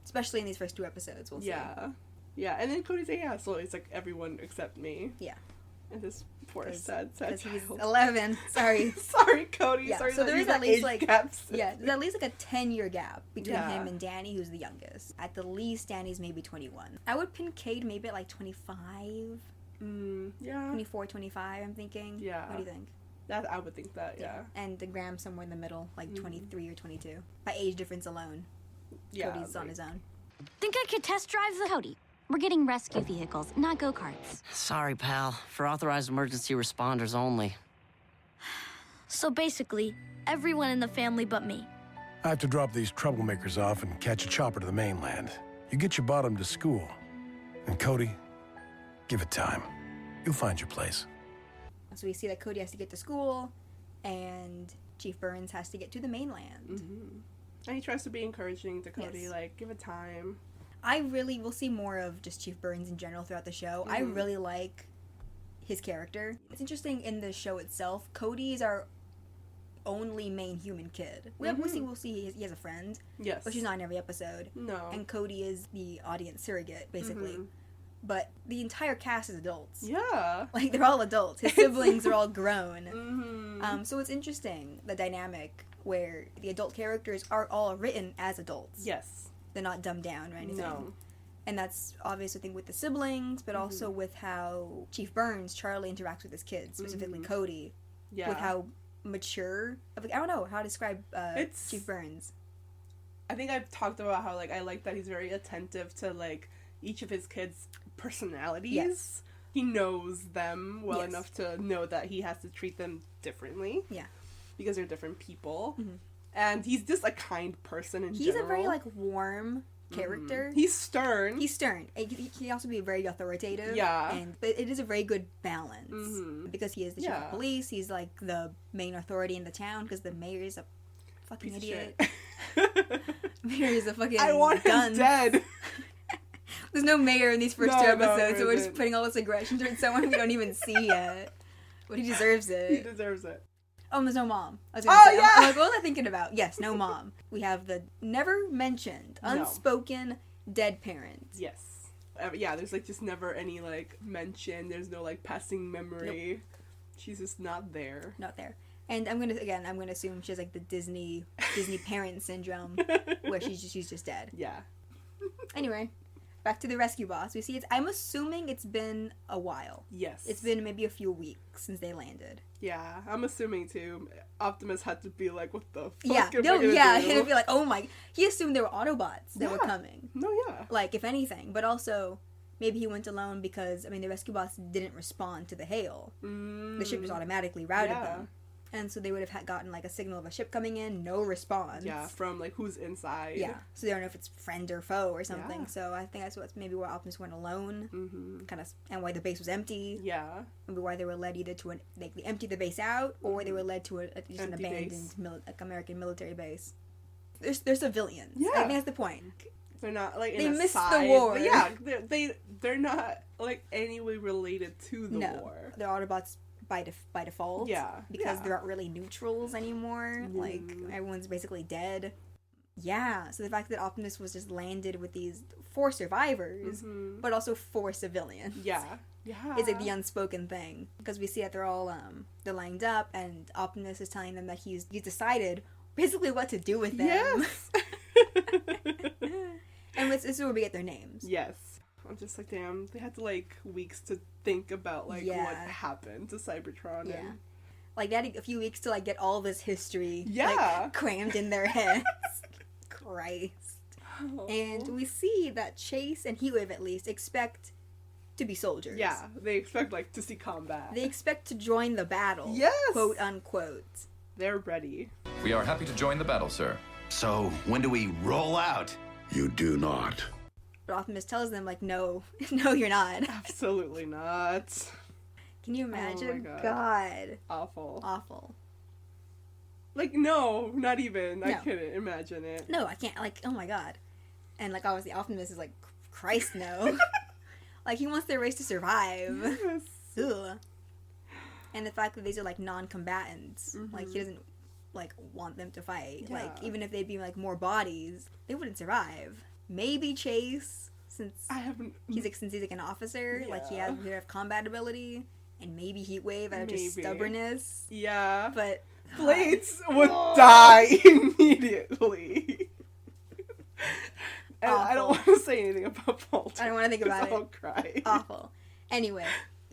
Especially in these first 2 episodes, we'll see. Yeah, and then Cody's so it's everyone except me. Yeah. And this poor sad child. He's 11. Sorry. Sorry, Cody. Yeah. Sorry. So there is at least gaps. Yeah, there's at least a 10-year gap between him and Danny, who's the youngest. At the least, Danny's maybe 21. I would pin Cade maybe at 25. Yeah. 24, 25. I'm thinking. Yeah. What do you think? That I would think that. Yeah. And the Graham somewhere in the middle, 23 or 22. By age difference alone. Yeah. Cody's on his own. Think I could test drive the Cody. We're getting rescue vehicles, not go-karts. Sorry, pal. For authorized emergency responders only. So basically, everyone in the family but me. I have to drop these troublemakers off and catch a chopper to the mainland. You get your bottom to school. And Cody, give it time. You'll find your place. So we see that Cody has to get to school, and Chief Burns has to get to the mainland. Mm-hmm. And he tries to be encouraging to Cody, Yes. like, give it time. We'll see more of just Chief Burns in general throughout the show. I really like his character. It's interesting in the show itself, Cody is our only main human kid. We'll see he has a friend. Yes. But she's not in every episode. No. And Cody is the audience surrogate, basically. But the entire cast is adults. Yeah. Like, they're all adults. His siblings are all grown. So it's interesting, the dynamic where the adult characters are all written as adults. Yes. They're not dumbed down or anything. No. And that's obvious, I think, with the siblings, but also with how Chief Burns, Charlie, interacts with his kids, specifically Cody. Yeah. With how mature, I don't know how to describe Chief Burns. I think I've talked about how, like, I like that he's very attentive to, like, each of his kids' personalities. Yes. He knows them well enough to know that he has to treat them differently. Yeah. Because they're different people. And he's just a kind person in general. He's a very, like, warm character. He's stern. He can also be very authoritative. Yeah. But it is a very good balance. Because he is the chief of police. He's, like, the main authority in the town because the mayor is a fucking idiot. Mayor is a fucking I want him dead. There's no mayor in these first two episodes, so we're isn't. just putting all this aggression towards someone we don't even see yet. But he deserves it. He deserves it. Oh, there's no mom. I was gonna say, yeah! I'm like, what was I thinking about? Yes, no mom. We have the never mentioned, unspoken, dead parents. Yes. Yeah, there's, like, just never any, like, mention. There's no, like, passing memory. Nope. She's just not there. Not there. And I'm gonna assume she has, like, the Disney parent syndrome, where she's just dead. Yeah. Anyway, back to the rescue boss. We see I'm assuming it's been a while. Yes. It's been maybe a few weeks since they landed. Yeah, I'm assuming too. Optimus had to be like, what the fuck Yeah, he'd be like, oh my. He assumed there were Autobots that were coming. No, yeah. Like, if anything. But also, maybe he went alone because, the rescue bots didn't respond to the hail. The ship just automatically routed them. And so they would have gotten, like, a signal of a ship coming in, no response. Yeah, from, like, who's inside. Yeah, so they don't know if it's friend or foe or something. Yeah. So I think that's maybe why Optimus went alone, and why the base was empty. Yeah. Maybe why they were led either to they emptied the base out, or they were led to just an abandoned American military base. They're civilians. Yeah. I think that's the point. They're not, like, they in a missed side. the war. But yeah, they're not, like, any way related to the war. They're Autobots by default. Yeah. Because there aren't really neutrals anymore. Like, everyone's basically dead. Yeah, so the fact that Optimus was just landed with these 4 survivors, but also 4 civilians. Yeah. Yeah. It's like the unspoken thing. Because we see that they're all, they're lined up, and Optimus is telling them that he's decided basically what to do with them. Yes! And this is where we get their names. Yes. I'm just like, damn, they had to, like, weeks to think about, like, what happened to Cybertron. Yeah. And... Like, they had a few weeks to, like, get all this history, like, crammed in their heads. Christ. Oh. And we see that Chase and Heatwave, at least, expect to be soldiers. Yeah, they expect, like, to see combat. They expect to join the battle. Yes! Quote, unquote. They're ready. We are happy to join the battle, sir. So, when do we roll out? You do not. But Optimus tells them, like, no, you're not. Absolutely not. Can you imagine? Oh my God. Awful. Like, no, not even. No. I couldn't imagine it. No, I can't. Like, oh my God. And, like, obviously Optimus is like, Christ, no. Like, he wants their race to survive. Yes. Ugh. And the fact that these are, like, non-combatants. Like, he doesn't, like, want them to fight. Yeah. Like, even if they'd be, like, more bodies, they wouldn't survive. Maybe Chase, since he's like an officer, like, he would have combat ability. And maybe Heatwave out of just stubbornnness. Yeah. But Blades would die immediately. And I don't want to say anything about Bolt. I don't want to think about it. I'll cry. Awful. Anyway,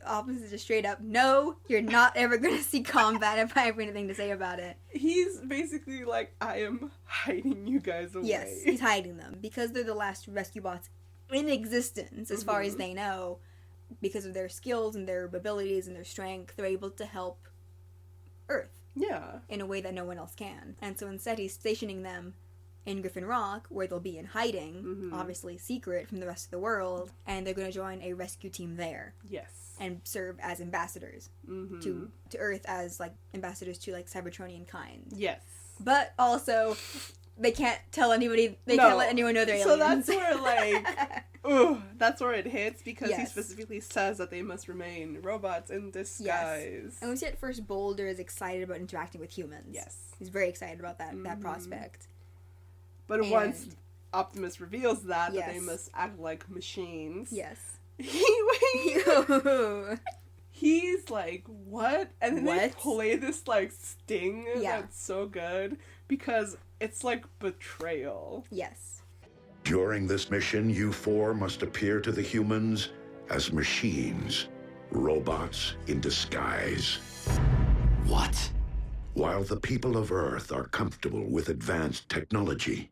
Optimus is just straight up, no, you're not ever going to see combat if I have anything to say about it. He's basically like, I am hiding you guys away. Yes, he's hiding them. Because they're the last rescue bots in existence, as far as they know, because of their skills and their abilities and their strength, they're able to help Earth. Yeah. In a way that no one else can. And so instead he's stationing them in Griffin Rock, where they'll be in hiding, obviously secret from the rest of the world, and they're going to join a rescue team there. Yes. And serve as ambassadors to Earth, as, like, ambassadors to, like, Cybertronian kind. Yes. But also, they can't tell anybody, can't let anyone know they're aliens. So that's where, like, that's where it hits, because he Yes. specifically says that they must remain robots in disguise. Yes. And we see at first Boulder is excited about interacting with humans. Yes. He's very excited about that prospect. But once Optimus reveals that Yes. they must act like machines. Yes. He's like, what? And then they What? play this, like, sting Yeah. that's so good, because it's like betrayal. Yes. During this mission, you four must appear to the humans as machines, robots in disguise. What? While the people of Earth are comfortable with advanced technology,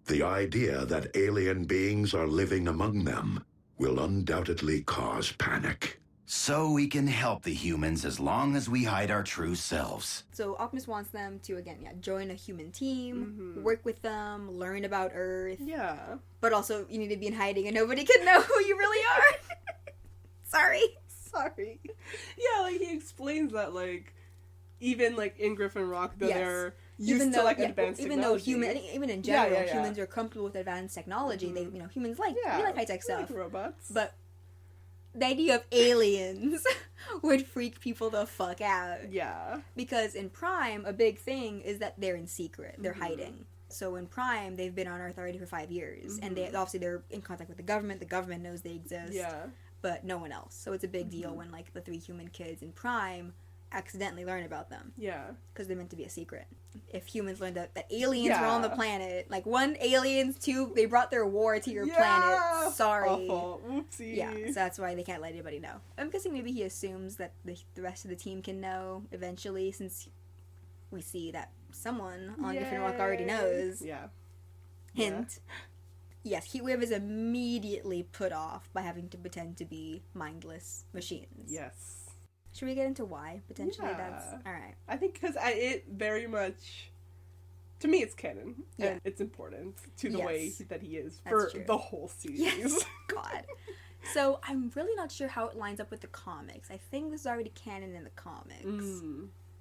the idea that alien beings are living among them will undoubtedly cause panic. So we can help the humans as long as we hide our true selves. So Optimus wants them to, again, join a human team, work with them, learn about Earth. Yeah. But also, you need to be in hiding and nobody can know who you really are. Sorry. Yeah, like, he explains that, like, even, like, in Griffin Rock, that they're used to, like, advanced technology. Even in general, humans are comfortable with advanced technology. They, humans like, we like high-tech stuff. Like robots. But the idea of aliens would freak people the fuck out. Yeah. Because in Prime, a big thing is that they're in secret. They're hiding. So in Prime, they've been on Earth already for 5 years. And they're in contact with the government. The government knows they exist. Yeah. But no one else. So it's a big deal when, like, the 3 human kids in Prime accidentally learn about them. Yeah. Because they're meant to be a secret. If humans learned that aliens were on the planet, like, 1, aliens, 2, they brought their war to your planet. Sorry. Awful. Oopsie. Yeah, so that's why they can't let anybody know. I'm guessing maybe he assumes that the rest of the team can know eventually, since we see that someone on Griffin Rock already knows. Yeah. Hint. Yes, Heatwave is immediately put off by having to pretend to be mindless machines. Yes. Should we get into why, potentially? Yeah. That's... Alright. I think because it very much... To me, it's canon. Yeah. And it's important to the way that he is That's for true. the whole series. Yes. God. So, I'm really not sure how it lines up with the comics. I think this is already canon in the comics.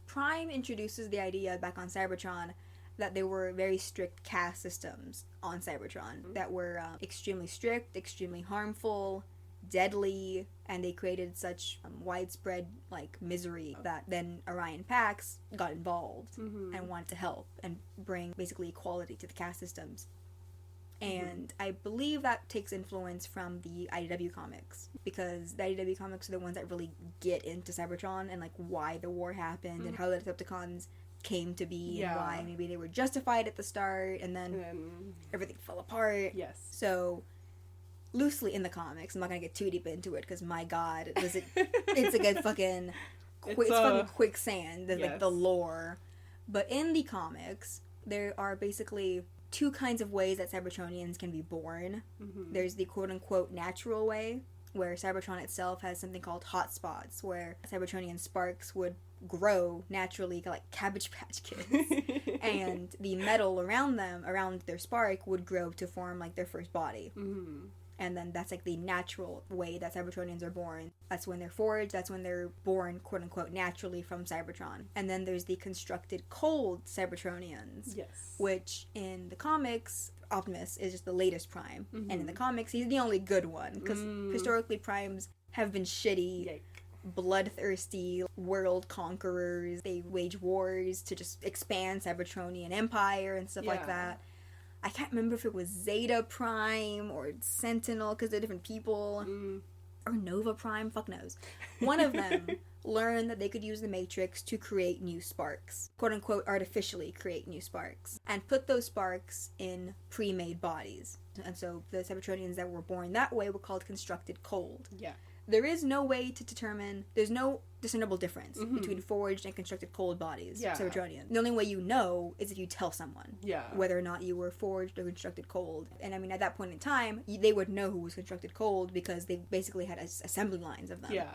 Prime introduces the idea back on Cybertron that there were very strict caste systems on Cybertron that were extremely strict, extremely harmful, deadly, and they created such widespread, like, misery that then Orion Pax got involved and wanted to help and bring basically equality to the caste systems. And I believe that takes influence from the IDW comics, because the IDW comics are the ones that really get into Cybertron and, like, why the war happened and how the Decepticons came to be and why maybe they were justified at the start and then everything fell apart. Yes. So, loosely in the comics, I'm not gonna get too deep into it because my god, it's like a fucking fucking quicksand, like the lore. But in the comics, there are basically 2 kinds of ways that Cybertronians can be born. There's the quote-unquote natural way, where Cybertron itself has something called hotspots, where Cybertronian sparks would grow naturally, like Cabbage Patch Kids. And the metal around their spark, would grow to form, like, their first body. And then that's, like, the natural way that Cybertronians are born. That's when they're forged, that's when they're born, quote-unquote, naturally from Cybertron. And then there's the constructed cold Cybertronians. Yes. Which, in the comics, Optimus is just the latest Prime. And in the comics, he's the only good one. Because historically, Primes have been shitty, bloodthirsty world conquerors. They wage wars to just expand Cybertronian empire and stuff like that. I can't remember if it was Zeta Prime or Sentinel, because they're different people. Or Nova Prime, fuck knows. One of them learned that they could use the Matrix to create new sparks. Quote unquote, artificially create new sparks. And put those sparks in pre-made bodies. And so the Cybertronians that were born that way were called constructed cold. Yeah. there is no way to determine, there's no discernible difference between forged and constructed cold bodies, Cybertronians. The only way you know is if you tell someone whether or not you were forged or constructed cold. And I mean, at that point in time, they would know who was constructed cold because they basically had assembly lines of them. Yeah.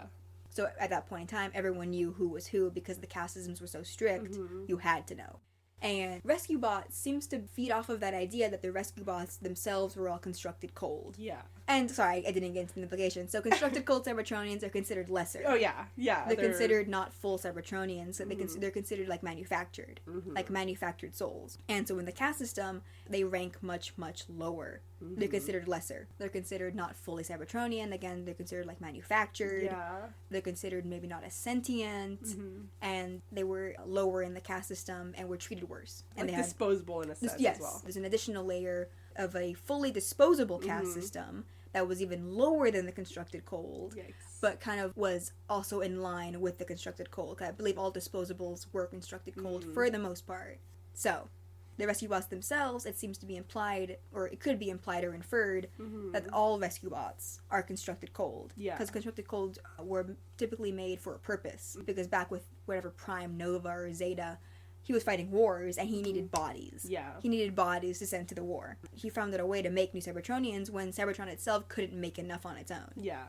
So at that point in time, everyone knew who was who because the caste systems were so strict, you had to know. And Rescue Bots seems to feed off of that idea that the Rescue Bots themselves were all constructed cold. Yeah. And, sorry, I didn't get into the implications. So constructed cold Cybertronians are considered lesser. Oh, yeah. Yeah. They're considered not full Cybertronians. So they're considered, like, manufactured. Like, manufactured souls. And so in the caste system, they rank much, much lower. They're considered lesser. They're considered not fully Cybertronian. Again, they're considered, like, manufactured. Yeah. They're considered maybe not as sentient. And they were lower in the caste system and were treated worse. And like they disposable in a sense yes, as well. There's an additional layer of a fully disposable caste system that was even lower than the constructed cold, but kind of was also in line with the constructed cold. I believe all disposables were constructed cold for the most part. So, the Rescue Bots themselves, it seems to be implied, or it could be implied or inferred, that all Rescue Bots are constructed cold. Yeah. Because constructed cold were typically made for a purpose. Because back with whatever Prime, Nova, or Zeta, he was fighting wars, and he needed bodies. Yeah. He needed bodies to send to the war. He found a way to make new Cybertronians when Cybertron itself couldn't make enough on its own. Yeah.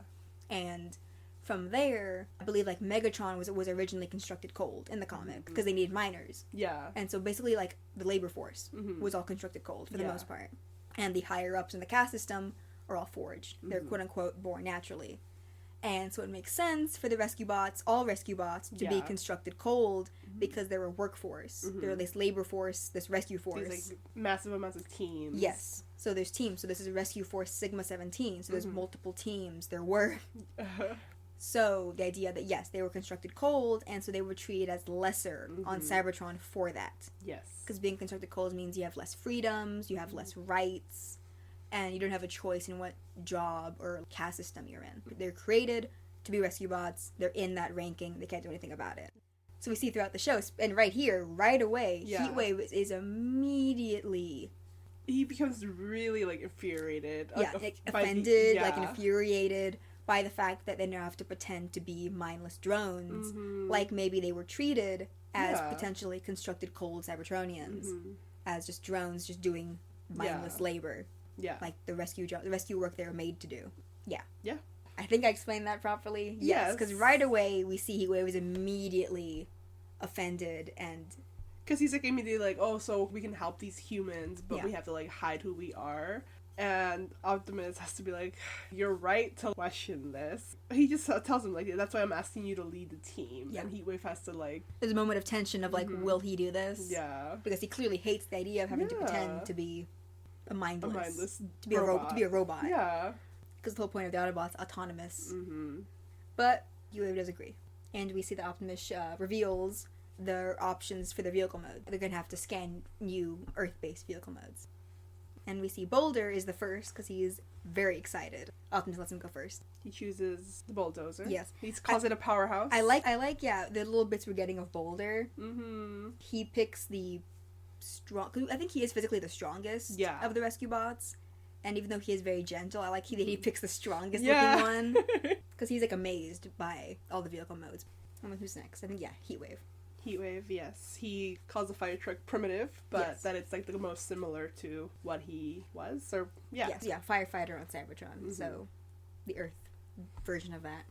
And from there, I believe, like, Megatron was originally constructed cold in the comic, because they needed miners. Yeah. And so basically, like, the labor force was all constructed cold, for the most part. And the higher-ups in the caste system are all forged. They're, quote-unquote, born naturally. And so it makes sense for the Rescue Bots, all Rescue Bots, to be constructed cold because they're a workforce. They're this labor force, this rescue force. There's like massive amounts of teams. Yes. So there's teams. So this is Rescue Force Sigma 17. So there's multiple teams. There were. So the idea that, yes, they were constructed cold, and so they were treated as lesser on Cybertron for that. Yes. Because being constructed cold means you have less freedoms, you have less rights, and you don't have a choice in what job or caste system you're in. They're created to be Rescue Bots. They're in that ranking. They can't do anything about it. So we see throughout the show, and right here, right away, Heatwave is immediately... He becomes really, like, infuriated. Yeah, like, offended, like, infuriated by the fact that they now have to pretend to be mindless drones. Like maybe they were treated as potentially constructed cold Cybertronians. As just drones just doing mindless labor. Yeah. Like the rescue work they were made to do. Yeah. Yeah. I think I explained that properly. Yes. Because right away we see Heatwave is immediately offended and... Because he's like immediately like, oh, so we can help these humans, but we have to like hide who we are. And Optimus has to be like, you're right to question this. He just tells him, like, that's why I'm asking you to lead the team. Yeah. And Heatwave has to, like... There's a moment of tension of, like, will he do this? Yeah. Because he clearly hates the idea of having to pretend to be a mindless to be robot. To be a robot. Yeah. Because the whole point of the Autobots, autonomous. But Heatwave does agree. And we see that Optimus reveals their options for their vehicle mode. They're going to have to scan new Earth-based vehicle modes. And we see Boulder is the first because he's very excited. Optimus lets him go first. He chooses the bulldozer. Yes. He calls it a powerhouse. I like, the little bits we're getting of Boulder. He picks the strong... I think he is physically the strongest of the Rescue Bots. And even though he is very gentle, I like that he picks the strongest looking one. Because he's, like, amazed by all the vehicle modes. I mean, who's next? I think, Heatwave. Heatwave, yes. He calls the fire truck primitive, but that it's like the most similar to what he was. Or Yes, firefighter on Cybertron. So the Earth version of that.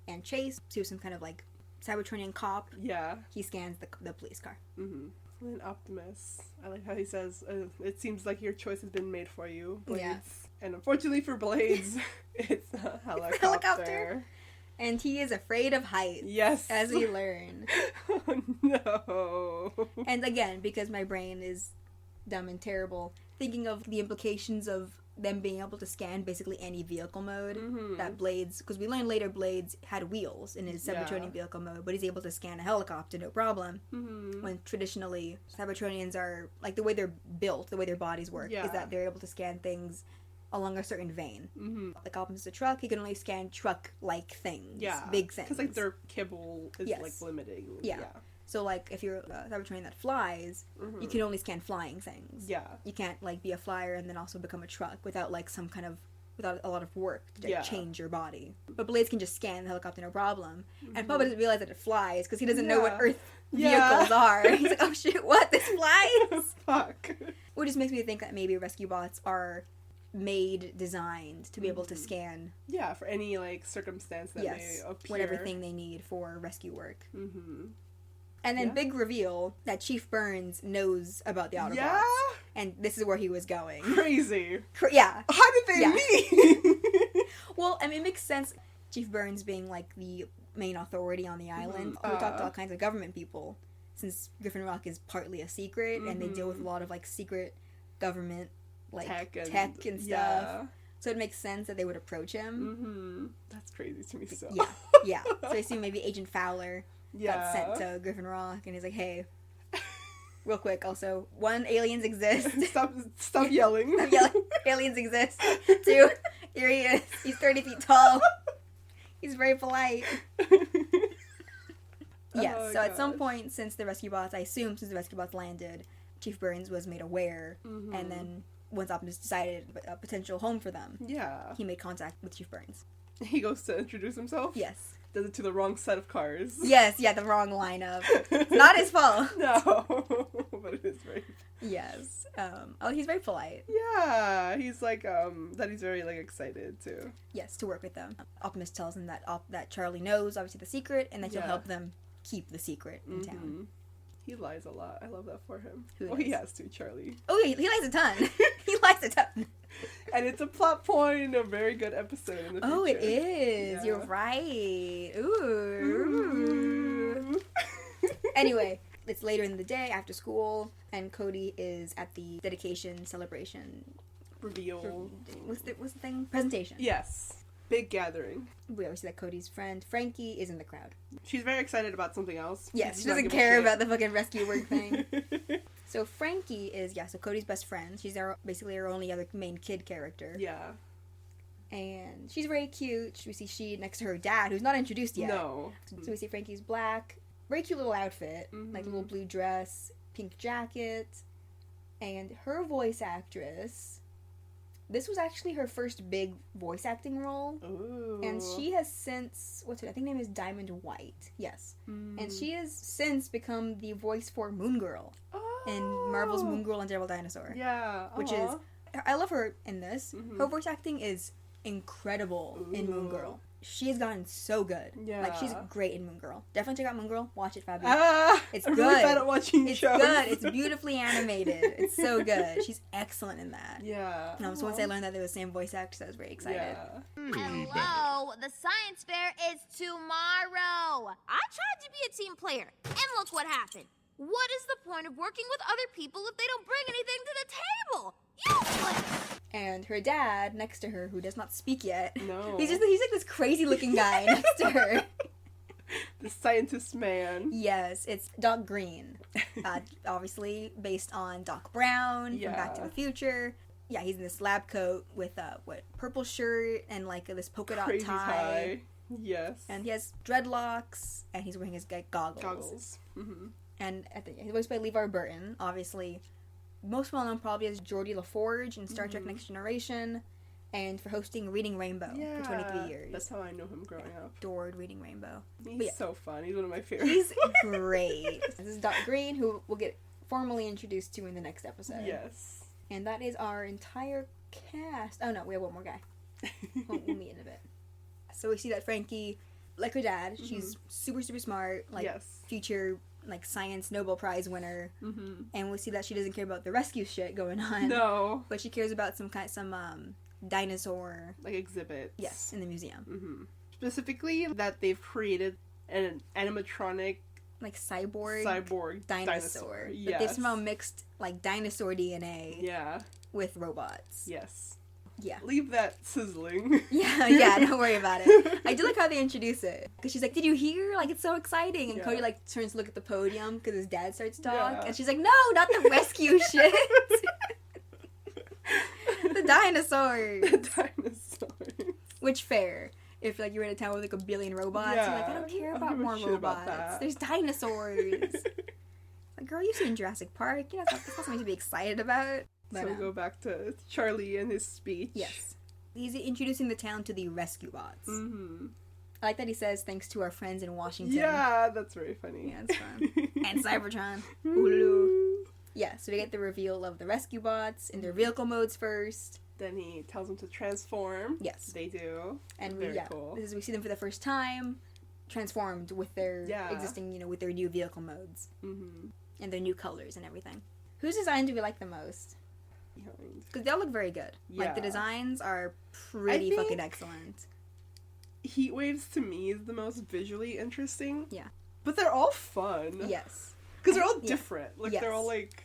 And Chase, who's some kind of like Cybertronian cop. Yeah. He scans the police car. And then Optimus, I like how he says, it seems like your choice has been made for you, Blades. Yeah. And unfortunately for Blades, it's a helicopter. And he is afraid of heights. Yes. As we learn. Oh, no. And again, because my brain is dumb and terrible, thinking of the implications of them being able to scan basically any vehicle mode that Blades... Because we learned later Blades had wheels in his Cybertronian vehicle mode, but he's able to scan a helicopter, no problem. When traditionally, Cybertronians are... Like, the way they're built, the way their bodies work, is that they're able to scan things along a certain vein. Like Optimus is a truck, he can only scan truck-like things. Yeah. Big things. Because, like, their kibble is, like, limiting. Yeah. So, like, if you're a Cybertronian that flies, you can only scan flying things. Yeah. You can't, like, be a flyer and then also become a truck without, like, some kind of without a lot of work to Yeah. change your body. But Blades can just scan the helicopter, no problem. And Puppet doesn't realize that it flies because he doesn't know what Earth vehicles are. He's like, oh shit, what? This flies? Fuck. Which just makes me think that maybe rescue bots are designed to be able to scan Yeah, for any, like, circumstance that may appear. whatever thing they need for rescue work. Mm-hmm. And then big reveal that Chief Burns knows about the Autobots. Yeah? And this is where he was going. Crazy. Yeah. How did they meet? Well, I mean, it makes sense. Chief Burns being, like, the main authority on the island. We talked to all kinds of government people, since Griffin Rock is partly a secret, and they deal with a lot of, like, secret government, like, tech and stuff. Yeah. So it makes sense that they would approach him. Mm-hmm. That's crazy to me still. Yeah. So I see maybe Agent Fowler got sent to Griffin Rock, and he's like, hey, real quick, also, 1, aliens exist. Stop yelling. Stop yelling. Aliens exist. 2, here he is. He's 30 feet tall. He's very polite. Yes, so at some point since the rescue bots landed, Chief Burns was made aware, and then once Optimus decided a potential home for them, he made contact with Chief Burns. He goes to introduce himself? Yes. Does it to the wrong set of cars. Yes, the wrong lineup. It's not his fault. No, but it is very... Yes. He's very polite. Yeah, he's like, that he's very, like, excited to. Yes, to work with them. Optimus tells him that Charlie knows, obviously, the secret, and that he'll help them keep the secret in town. He lies a lot. I love that for him. Who he has to, Charlie. Oh, yeah, he lies a ton. He lies a ton. And it's a plot point in a very good episode in the future. Oh, it is. Yeah. You're right. Ooh. Anyway, it's later in the day after school, and Cody is at the dedication celebration. Reveal. What's the thing? Presentation. Yes. Big gathering. We always see that Cody's friend, Frankie, is in the crowd. She's very excited about something else. Yes, she doesn't care about the fucking rescue work thing. So Frankie is, so Cody's best friend. She's basically our only other main kid character. Yeah. And she's very cute. We see she next to her dad, who's not introduced yet. No. So we see Frankie's black, very cute little outfit, like little blue dress, pink jacket, and her voice actress. This was actually her first big voice acting role. Ooh. And she has since, I think her name is Diamond White. Yes. And she has since become the voice for Moon Girl in Marvel's Moon Girl and Devil Dinosaur. Yeah. Which is, I love her in this. Her voice acting is incredible in Moon Girl. She has gotten so good. Yeah. Like, she's great in Moon Girl. Definitely check out Moon Girl. Watch it, Faby. It's good. I'm really bad at watching shows. It's good. It's beautifully animated. It's so good. She's excellent in that. Yeah. So once I learned that they were the same voice actress, I was very excited. Yeah. Hello, the science fair is tomorrow. I tried to be a team player, and look what happened. What is the point of working with other people if they don't bring anything to the table? Useless! And her dad, next to her, who does not speak yet. No. He's like this crazy looking guy next to her. The scientist man. Yes, it's Doc Green. Obviously based on Doc Brown from Back to the Future. Yeah, he's in this lab coat with purple shirt and like this polka dot tie. Yes. And he has dreadlocks and he's wearing his goggles. Mm-hmm. And he's voiced by LeVar Burton, obviously. Most well known probably as Geordie LaForge in Star Trek Next Generation, and for hosting Reading Rainbow for 23 years. That's how I know him growing up. Adored Reading Rainbow. He's so fun. He's one of my favorites. He's great. This is Doc Green, who we'll get formally introduced to in the next episode. Yes. And that is our entire cast. Oh no, we have one more guy. we'll meet in a bit. So we see that Frankie, like her dad, she's super, super smart, like future like science Nobel Prize winner, and we see that she doesn't care about the rescue shit going on. No, but she cares about some dinosaur like exhibits. Yes, in the museum. Specifically, that they've created an animatronic like cyborg dinosaur. Yes, but they've somehow mixed like dinosaur DNA. Yeah, with robots. Yes. Yeah. Leave that sizzling. Yeah, don't worry about it. I do like how they introduce it. Because she's like, did you hear? Like, it's so exciting. And Cody, like, turns to look at the podium because his dad starts to talk. And she's like, no, not the rescue shit. The dinosaurs. The dinosaurs. Which, fair. If, like, you're in a town with, like, a billion robots, you're like, I don't care about more robots. There's dinosaurs. Like, girl, you've seen Jurassic Park. You know, it's not something to be excited about. But, so we go back to Charlie and his speech. Yes. He's introducing the town to the rescue bots. Mm-hmm. I like that he says, thanks to our friends in Washington. Yeah, that's very funny. Yeah, it's fun. And Cybertron. Hulu. Yeah, so we get the reveal of the rescue bots in their vehicle modes first. Then he tells them to transform. Yes. They do. And very cool. We see them for the first time, transformed with their existing, with their new vehicle modes. Mm-hmm. And their new colors and everything. Whose design do we like the most? Because they all look very good. Yeah. Like, the designs are pretty fucking excellent. Heatwaves, to me, is the most visually interesting. Yeah. But they're all fun. Yes. Because they're all different. Like, yes. they're all, like,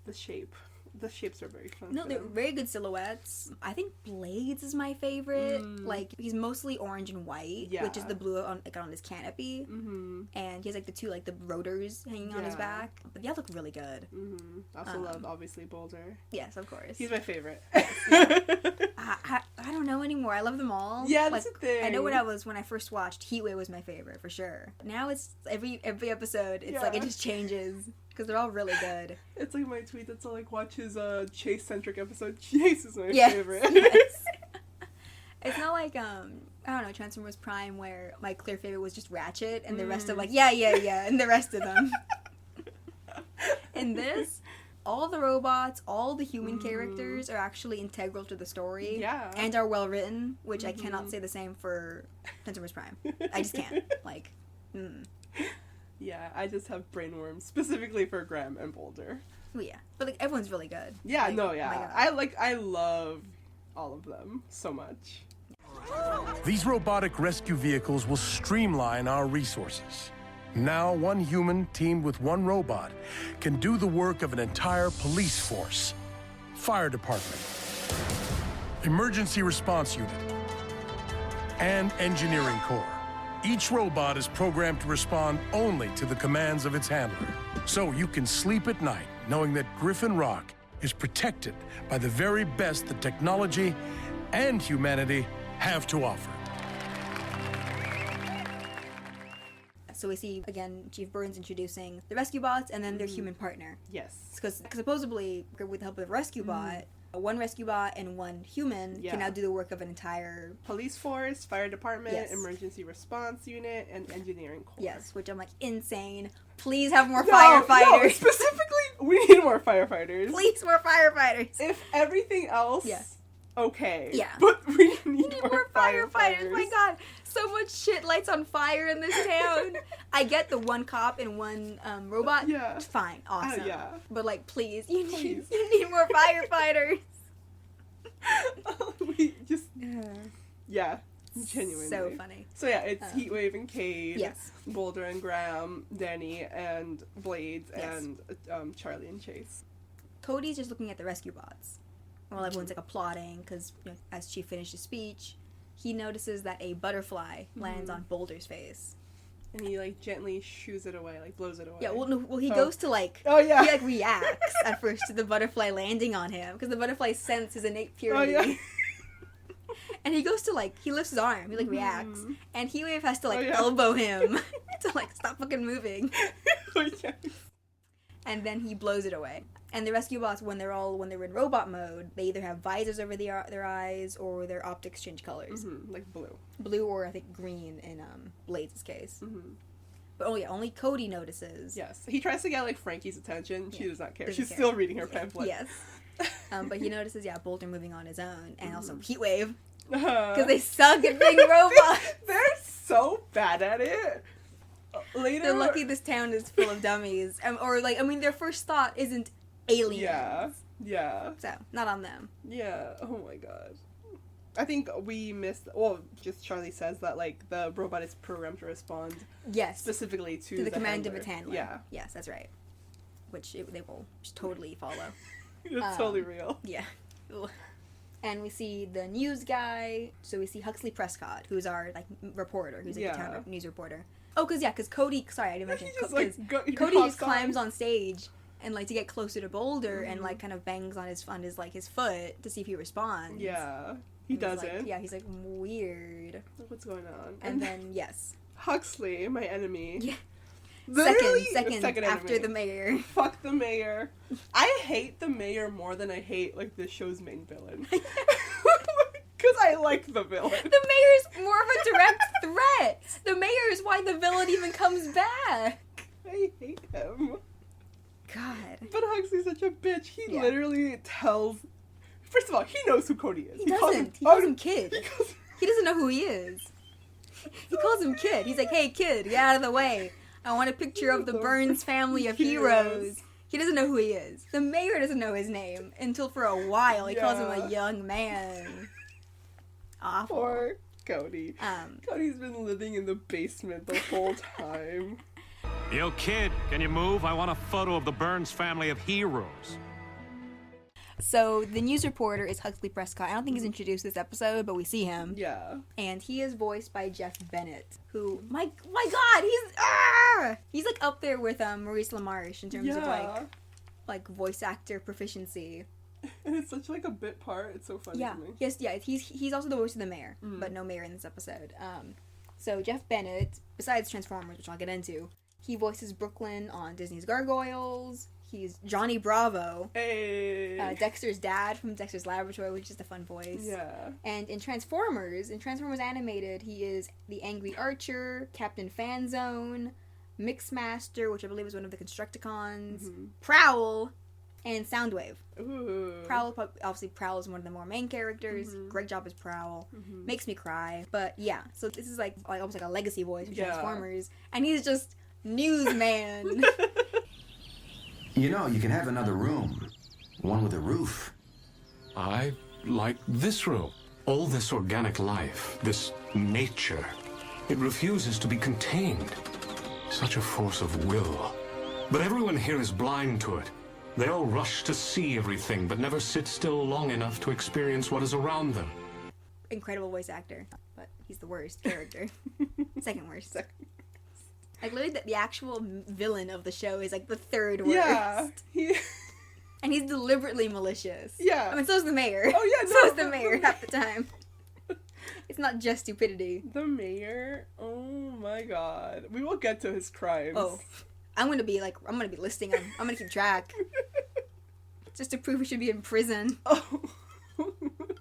the shape. The shapes are very fun. No, they're very good silhouettes. I think Blades is my favorite. Like, he's mostly orange and white, which is the blue on his canopy. Mm-hmm. And he has, like, the two, like, the rotors hanging on his back. But they all look really good. Mm-hmm. I also love, obviously, Boulder. Yes, of course. He's my favorite. I don't know anymore. I love them all. Yeah, like, that's the thing. I know when I first watched, Heatwave was my favorite, for sure. Now it's every episode, it's like, it just changes. Because they're all really good. It's like my tweet that's all like, watch his Chase-centric episode. Chase is my favorite. Yes. It's not like, I don't know, Transformers Prime, where my clear favorite was just Ratchet, and the rest of like, yeah, and the rest of them. In this, all the robots, all the human characters are actually integral to the story. Yeah. And are well written, which I cannot say the same for Transformers Prime. I just can't. Like, Yeah, I just have brainworms, specifically for Graham and Boulder. Oh, yeah. But, like, everyone's really good. Yeah, like, no, yeah. I love all of them so much. These robotic rescue vehicles will streamline our resources. Now, one human teamed with one robot can do the work of an entire police force, fire department, emergency response unit, and engineering corps. Each robot is programmed to respond only to the commands of its handler. So you can sleep at night knowing that Griffin Rock is protected by the very best that technology and humanity have to offer. So we see, again, Chief Burns introducing the rescue bots and then their human partner. Yes. Because supposedly, with the help of the rescue bot, one rescue bot and one human can now do the work of an entire police force, fire department, emergency response unit, and engineering corps. Yes, which I'm like, insane. Please have more firefighters. No, specifically, we need more firefighters. Please, more firefighters. If everything else, okay. Yeah. But we need more firefighters. My god, so much shit lights on fire in this town. I get the one cop and one robot. Yeah. Fine, awesome. Yeah. But like, please, you need more firefighters. We just genuinely so funny. So yeah, it's Heatwave and Cade, yes, Boulder and Graham, Danny and Blades, and Charlie and Chase. Cody's just looking at the rescue bots while everyone's like applauding because as Chief finished his speech, he notices that a butterfly lands on Boulder's face. And he like gently shoos it away, like blows it away. Yeah, he goes to like, he like reacts at first to the butterfly landing on him because the butterfly senses his innate purity. Oh, yeah. And he goes to like, he lifts his arm, he like reacts, and Heatwave has to like elbow him to like stop fucking moving. And then he blows it away. And the rescue bots, when they're in robot mode, they either have visors over their eyes or their optics change colors. Like blue or I think green in Blades' case. But only Cody notices. Yes, he tries to get like Frankie's attention. She does not care. Doesn't She's care. Still reading her pamphlet. Yes. But he notices Boulder moving on his own, and also Heatwave because they suck at being robots. They're so bad at it. Later, they're lucky this town is full of dummies, or like their first thought isn't aliens. Yeah. So not on them. Yeah. Oh my god. I think we missed. Well, just Charlie says that like the robot is programmed to respond. Yes. Specifically to the command handler. of its handler. Yeah. Yes, that's right. Which they will totally follow. It's totally real. Yeah. And we see the news guy. So we see Huxley Prescott, who's our like reporter, who's like the town news reporter. Oh, because Cody. Sorry, I didn't mention. Cody just climbs on stage and like to get closer to Boulder and like kind of bangs on his foot to see if he responds. Yeah, he doesn't. Like, he's like weird. What's going on? And then Huxley, my enemy. Yeah. Second after enemy. The mayor. Fuck the mayor. I hate the mayor more than I hate like the show's main villain. Because I like the villain. The mayor's more of a direct threat. The mayor is why the villain even comes back. I hate him. God. But Huxley's such a bitch. He literally tells... First of all, he knows who Cody is. He doesn't. He calls him Kid. He doesn't know who he is. He calls him Kid. He's like, hey, Kid, get out of the way. I want a picture of the Burns family of heroes. He doesn't know who he is. The mayor doesn't know his name until for a while. He calls him a young man. Awful. Poor Cody. Cody's been living in the basement the whole time. Yo, Kid, can you move? I want a photo of the Burns family of heroes. So, the news reporter is Huxley Prescott. I don't think he's introduced this episode, but we see him. Yeah. And he is voiced by Jeff Bennett, who, my God, he's like up there with Maurice LaMarche in terms of like voice actor proficiency. And it's such like a bit part. It's so funny to me. Yes, he's also the voice of the mayor, but no mayor in this episode. So Jeff Bennett, besides Transformers, which I'll get into, he voices Brooklyn on Disney's Gargoyles. He's Johnny Bravo. Hey. Dexter's dad from Dexter's Laboratory, which is a fun voice. Yeah. And in Transformers Animated, he is the Angry Archer, Captain Fanzone, Mixmaster, which I believe is one of the Constructicons, Prowl, and Soundwave. Ooh. Prowl is one of the more main characters. Great job as Prowl. Makes me cry. But yeah, so this is like almost like a legacy voice for Transformers. And he's just newsman. You know, you can have another room. One with a roof. I like this room. All this organic life, this nature, it refuses to be contained. Such a force of will. But everyone here is blind to it. They all rush to see everything, but never sit still long enough to experience what is around them. Incredible voice actor, but he's the worst character. Second worst. Like, literally, the actual villain of the show is, like, the third worst. Yeah. And he's deliberately malicious. Yeah. I mean, so is the mayor. Oh, yeah, So is the mayor half the time. It's not just stupidity. The mayor? Oh, my God. We will get to his crimes. Oh. I'm gonna be listing them. I'm gonna keep track. Just to prove he should be in prison. Oh.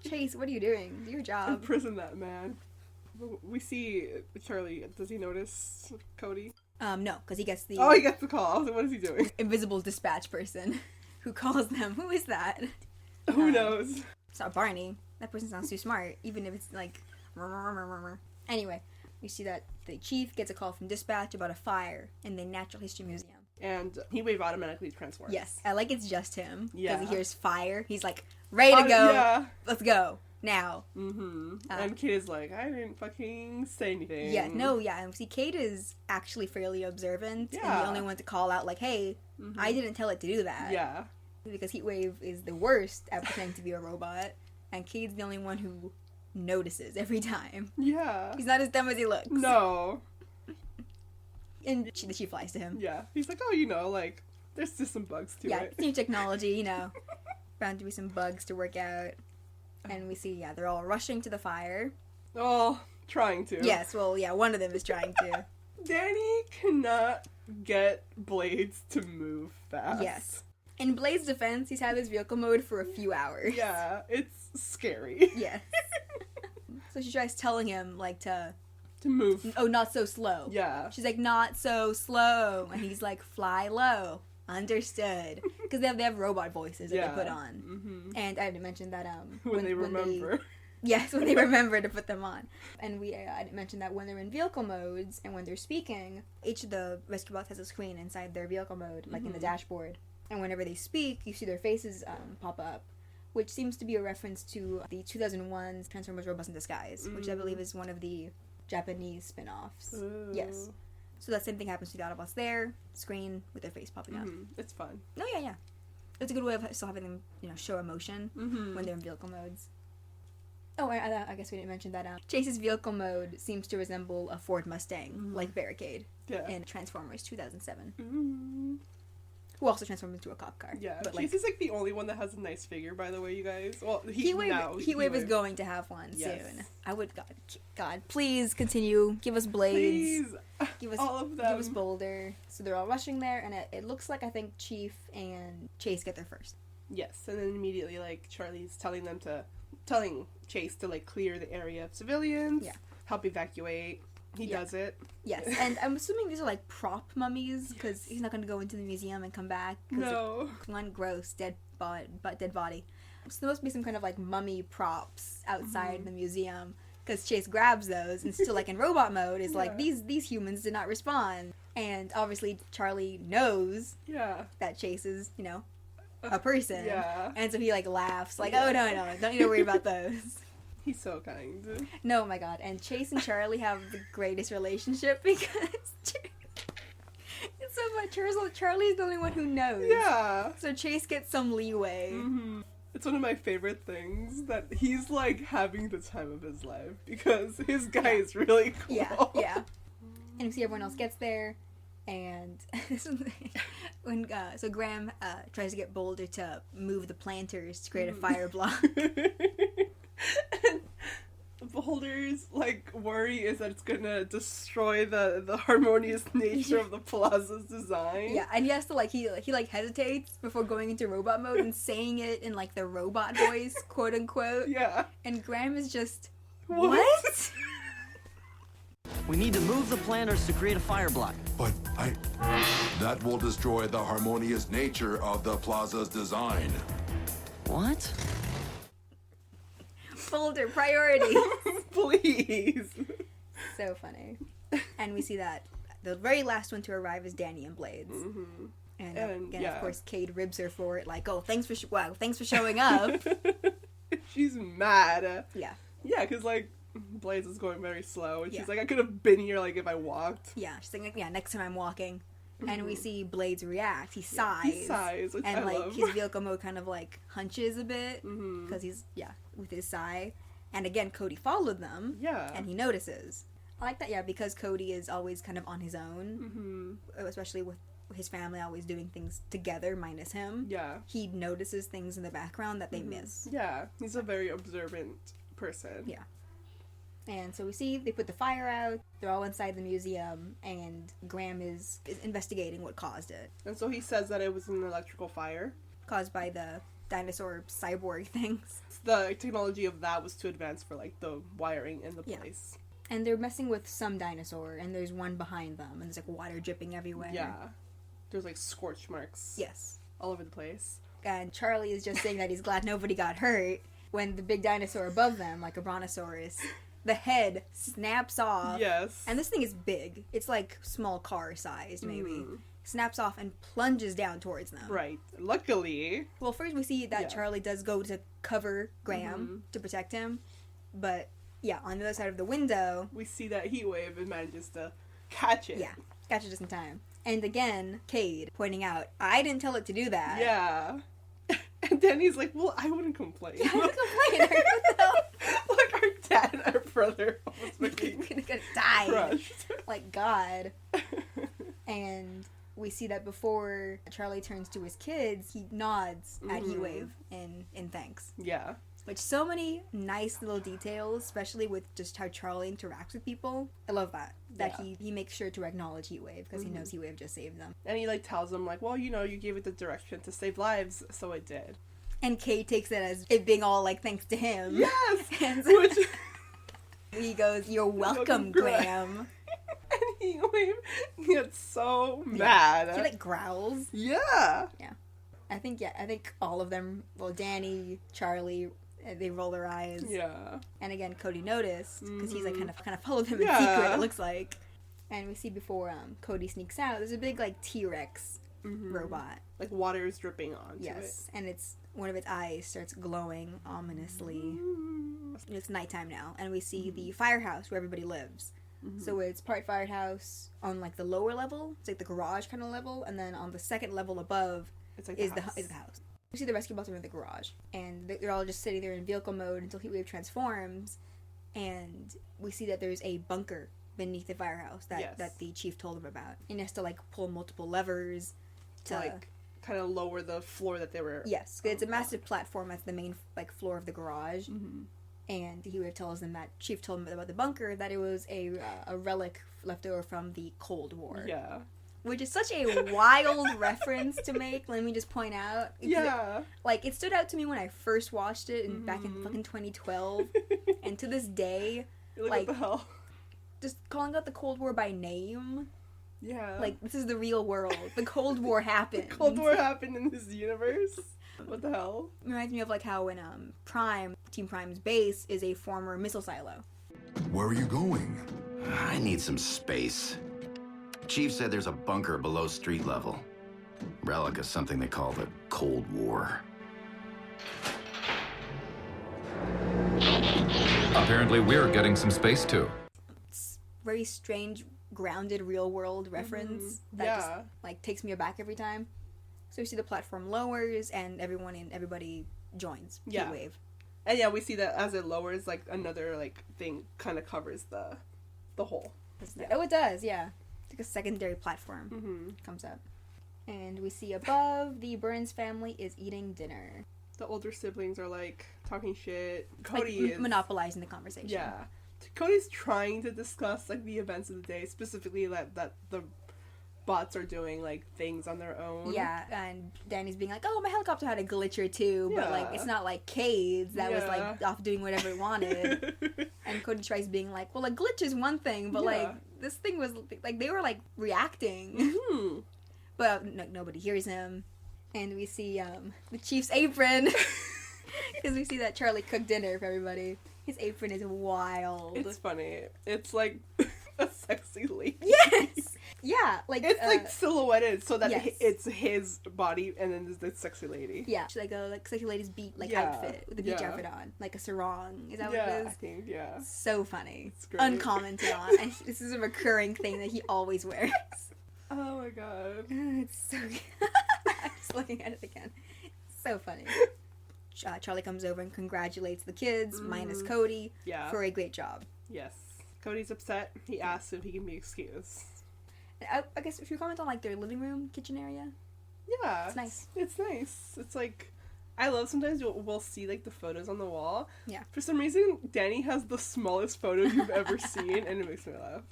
Chase, what are you doing? Do your job. Imprison that man. We see Charlie. Does he notice Cody? No, because he gets the... Oh, he gets the call. So what is he doing? Invisible dispatch person who calls them. Who is that? Who knows? It's not Barney. That person sounds too smart, even if it's like... Anyway, we see that the chief gets a call from dispatch about a fire in the Natural History Museum. And Heatwave automatically transforms. Yes, I like it's just him. Yeah. Because he hears fire. He's like, ready to go. Yeah. Let's go. Now. And Kate is like, I didn't fucking say anything. Yeah, no, yeah. And see, Kate is actually fairly observant. Yeah. And the only one to call out, like, hey, I didn't tell it to do that. Yeah. Because Heatwave is the worst at pretending to be a robot. And Kate's the only one who notices every time. Yeah. He's not as dumb as he looks. No. And she flies to him. Yeah. He's like, oh, you know, like, there's just some bugs to it. Yeah, it's new technology, you know. Bound to be some bugs to work out. And we see, they're all rushing to the fire. Oh, trying to. Yes, well, yeah, one of them is trying to. Danny cannot get Blades to move fast. Yes. In Blade's defense, he's had his vehicle mode for a few hours. Yeah, it's scary. Yes. So she tries telling him, like, to move. Oh, not so slow. Yeah. She's like, not so slow. And he's like, fly low. Understood. Because they have robot voices that they put on. And I had to mention that when they remember. Yes, when they remember to put them on. And I didn't mention that when they're in vehicle modes and when they're speaking, each of the rescue bots has a screen inside their vehicle mode, like in the dashboard. And whenever they speak, you see their faces pop up, which seems to be a reference to the 2001's Transformers Robots in Disguise, which I believe is one of the Japanese spin-offs. Ooh. Yes. So that same thing happens to the Autobots there, screen with their face popping up. It's fun. No, yeah. It's a good way of still having them, show emotion when they're in vehicle modes. Oh, I guess we didn't mention that. Chase's vehicle mode seems to resemble a Ford Mustang, like Barricade, in Transformers 2007. Who also transforms into a cop car. Yeah, but Chase is like the only one that has a nice figure, by the way, you guys. Well, Heatwave is going to have one soon. I would, God, please continue. Give us Blades. Please. Give us all of them. Give us Boulder. So they're all rushing there, and it looks like I think Chief and Chase get there first. Yes, and then immediately, like, Charlie's telling them to telling Chase to, like, clear the area of civilians, help evacuate. He does it. Yes, and I'm assuming these are, like, prop mummies, because he's not going to go into the museum and come back. No. One gross, dead body. So there must be some kind of, like, mummy props outside the museum, because Chase grabs those, and still, like, in robot mode, is like, these humans did not respond. And obviously Charlie knows that Chase is, you know, a person. Yeah. And so he, like, laughs, like, oh, no, don't need to worry about those. He's so kind. No, oh my god. And Chase and Charlie have the greatest relationship because it's so much. Charlie's the only one who knows. Yeah. So Chase gets some leeway. Mm-hmm. It's one of my favorite things that he's, like, having the time of his life because his guy is really cool. Yeah. And you see everyone else gets there. And when so Graham tries to get Boulder to move the planters to create a fire block. And Boulder's, like, worry is that it's gonna destroy the harmonious nature of the plaza's design. Yeah, and he has to, like, he hesitates before going into robot mode and saying it in, like, the robot voice, quote unquote. Yeah. And Graham is just, what? We need to move the planters to create a fire block. But that will destroy the harmonious nature of the plaza's design. What? Boulder, priorities. Please. So funny. And we see that the very last one to arrive is Danny and Blades. Mm-hmm. And again, of course, Cade ribs her for it, like, oh, thanks for showing up. She's mad. Yeah. Yeah, because, like, Blades is going very slow, and she's like, I could have been here, like, if I walked. Yeah, she's like, next time I'm walking. And we see Blades react. He sighs. Which and, I like, love. his vehicle mode kind of, like, hunches a bit. Because he's, with his sigh. And again, Cody followed them. Yeah. And he notices. I like that, because Cody is always kind of on his own. Especially with his family always doing things together, minus him. Yeah. He notices things in the background that they miss. Yeah. He's a very observant person. Yeah. And so we see they put the fire out, they're all inside the museum, and Graham is investigating what caused it. And so he says that it was an electrical fire. Caused by the dinosaur cyborg things. The technology of that was too advanced for, like, the wiring in the place. And they're messing with some dinosaur, and there's one behind them, and there's, like, water dripping everywhere. Yeah. There's, like, scorch marks. Yes. All over the place. And Charlie is just saying that he's glad nobody got hurt, when the big dinosaur above them, like a brontosaurus, the head snaps off. Yes. And this thing is big. It's like small car sized, maybe. Snaps off and plunges down towards them. Right. Luckily. Well, first we see that Charlie does go to cover Graham to protect him. But, on the other side of the window... we see that heat wave and manages to catch it. Yeah. Catch it just in time. And again, Cade pointing out, I didn't tell it to do that. Yeah. And then he's like, well, I wouldn't complain. Yeah, I wouldn't complain. What the hell? Like, our dad and our brother almost gonna die. Crushed. Like, God. And we see that before Charlie turns to his kids, he nods at Heatwave in thanks. Yeah. Which, so many nice little details, especially with just how Charlie interacts with people. I love that. That he makes sure to acknowledge Heatwave, because he knows Heatwave just saved them. And he, like, tells them, like, well, you know, you gave it the direction to save lives, so it did. And Kate takes it as it being all, like, thanks to him. Yes! And so he goes, you're welcome, Graham. And Heatwave gets so mad. He, like, growls. Yeah. Yeah. I think all of them, well, Danny, Charlie, they roll their eyes. Yeah. And again, Cody noticed, because he's, like, kind of followed him in secret, it looks like. And we see before Cody sneaks out, there's a big, like, T-Rex robot. Like, water is dripping onto it. Yes. And one of its eyes starts glowing ominously. It's nighttime now, and we see the firehouse where everybody lives. So it's part firehouse on, like, the lower level. It's like the garage kind of level, and then on the second level above it's like is the house. We see the rescue bots are in the garage, and they're all just sitting there in vehicle mode until Heatwave transforms, and we see that there's a bunker beneath the firehouse that the chief told them about. And he has to, like, pull multiple levers to like, kind of lower the floor that they were... Yes, it's a massive platform at the main, like, floor of the garage. And Heatwave tells them that Chief told them about the bunker, that it was a relic left over from the Cold War. Yeah. which is such a wild reference to make. Let me just point out. Yeah. Like, it stood out to me when I first watched it back in fucking 2012. And to this day, like, what the hell? Just calling out the Cold War by name. Yeah. Like, this is the real world. The Cold War happened. The Cold War happened in this universe? What the hell? It reminds me of, like, how in Team Prime's base is a former missile silo. Where are you going? I need some space. Chief said there's a bunker below street level. Relic of something they call the Cold War. Apparently we're getting some space too. It's very strange, grounded, real-world reference that just, like, takes me aback every time. So we see the platform lowers, and everybody joins. Yeah. Heatwave. And yeah, we see that as it lowers, like, another, like, thing kind of covers the hole. Yeah. Oh, it does, yeah. It's like a secondary platform comes up. And we see above, the Burns family is eating dinner. The older siblings are, like, talking shit. Cody is monopolizing the conversation. Yeah. Cody's trying to discuss, like, the events of the day, specifically that the bots are doing, like, things on their own. Yeah, and Danny's being like, oh, my helicopter had a glitch or two, but, like, it's not like Cade's that was, like, off doing whatever it wanted. And Cody tries being like, well, a glitch is one thing, but, like, this thing was, like, they were, like, reacting. But nobody hears him. And we see the Chief's apron, because we see that Charlie cooked dinner for everybody. His apron is wild. It's funny. It's like a sexy lady. Yes! Yeah, like... It's like silhouetted so that it's his body and then there's the sexy lady. Yeah, she's like a sexy lady's outfit, with a beach outfit on. Like a sarong. Is that what it is? I think, yeah. So funny. It's great. Uncommented on. And this is a recurring thing that he always wears. Oh my god. It's so good. I'm just looking at it again. It's so funny. Charlie comes over and congratulates the kids, minus Cody, for a great job. Yes. Cody's upset. He asks if he can be excused. I guess if you comment on, like, their living room, kitchen area. Yeah. It's nice. It's nice. It's like... I love sometimes we'll see, like, the photos on the wall. Yeah. For some reason, Danny has the smallest photo you've ever seen, and it makes me laugh.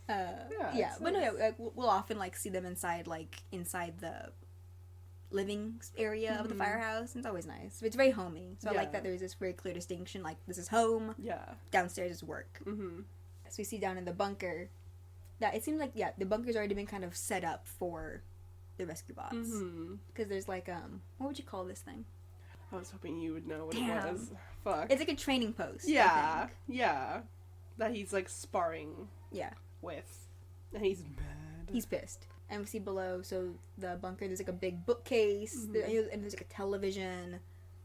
But nice. No, we'll often, like, see them inside the living area of the firehouse, and it's always nice. It's very homey, so I like that there's this very clear distinction, like, this is home, downstairs is work. So we see down in the bunker that it seems like, the bunker's already been kind of set up for the rescue bots. Because there's, like, what would you call this thing? I was hoping you would know what it was. Fuck. It's like a training post. Yeah, that he's, like, sparring with. And he's mad. He's pissed. And we see below, so the bunker, there's like a big bookcase, and there's like a television,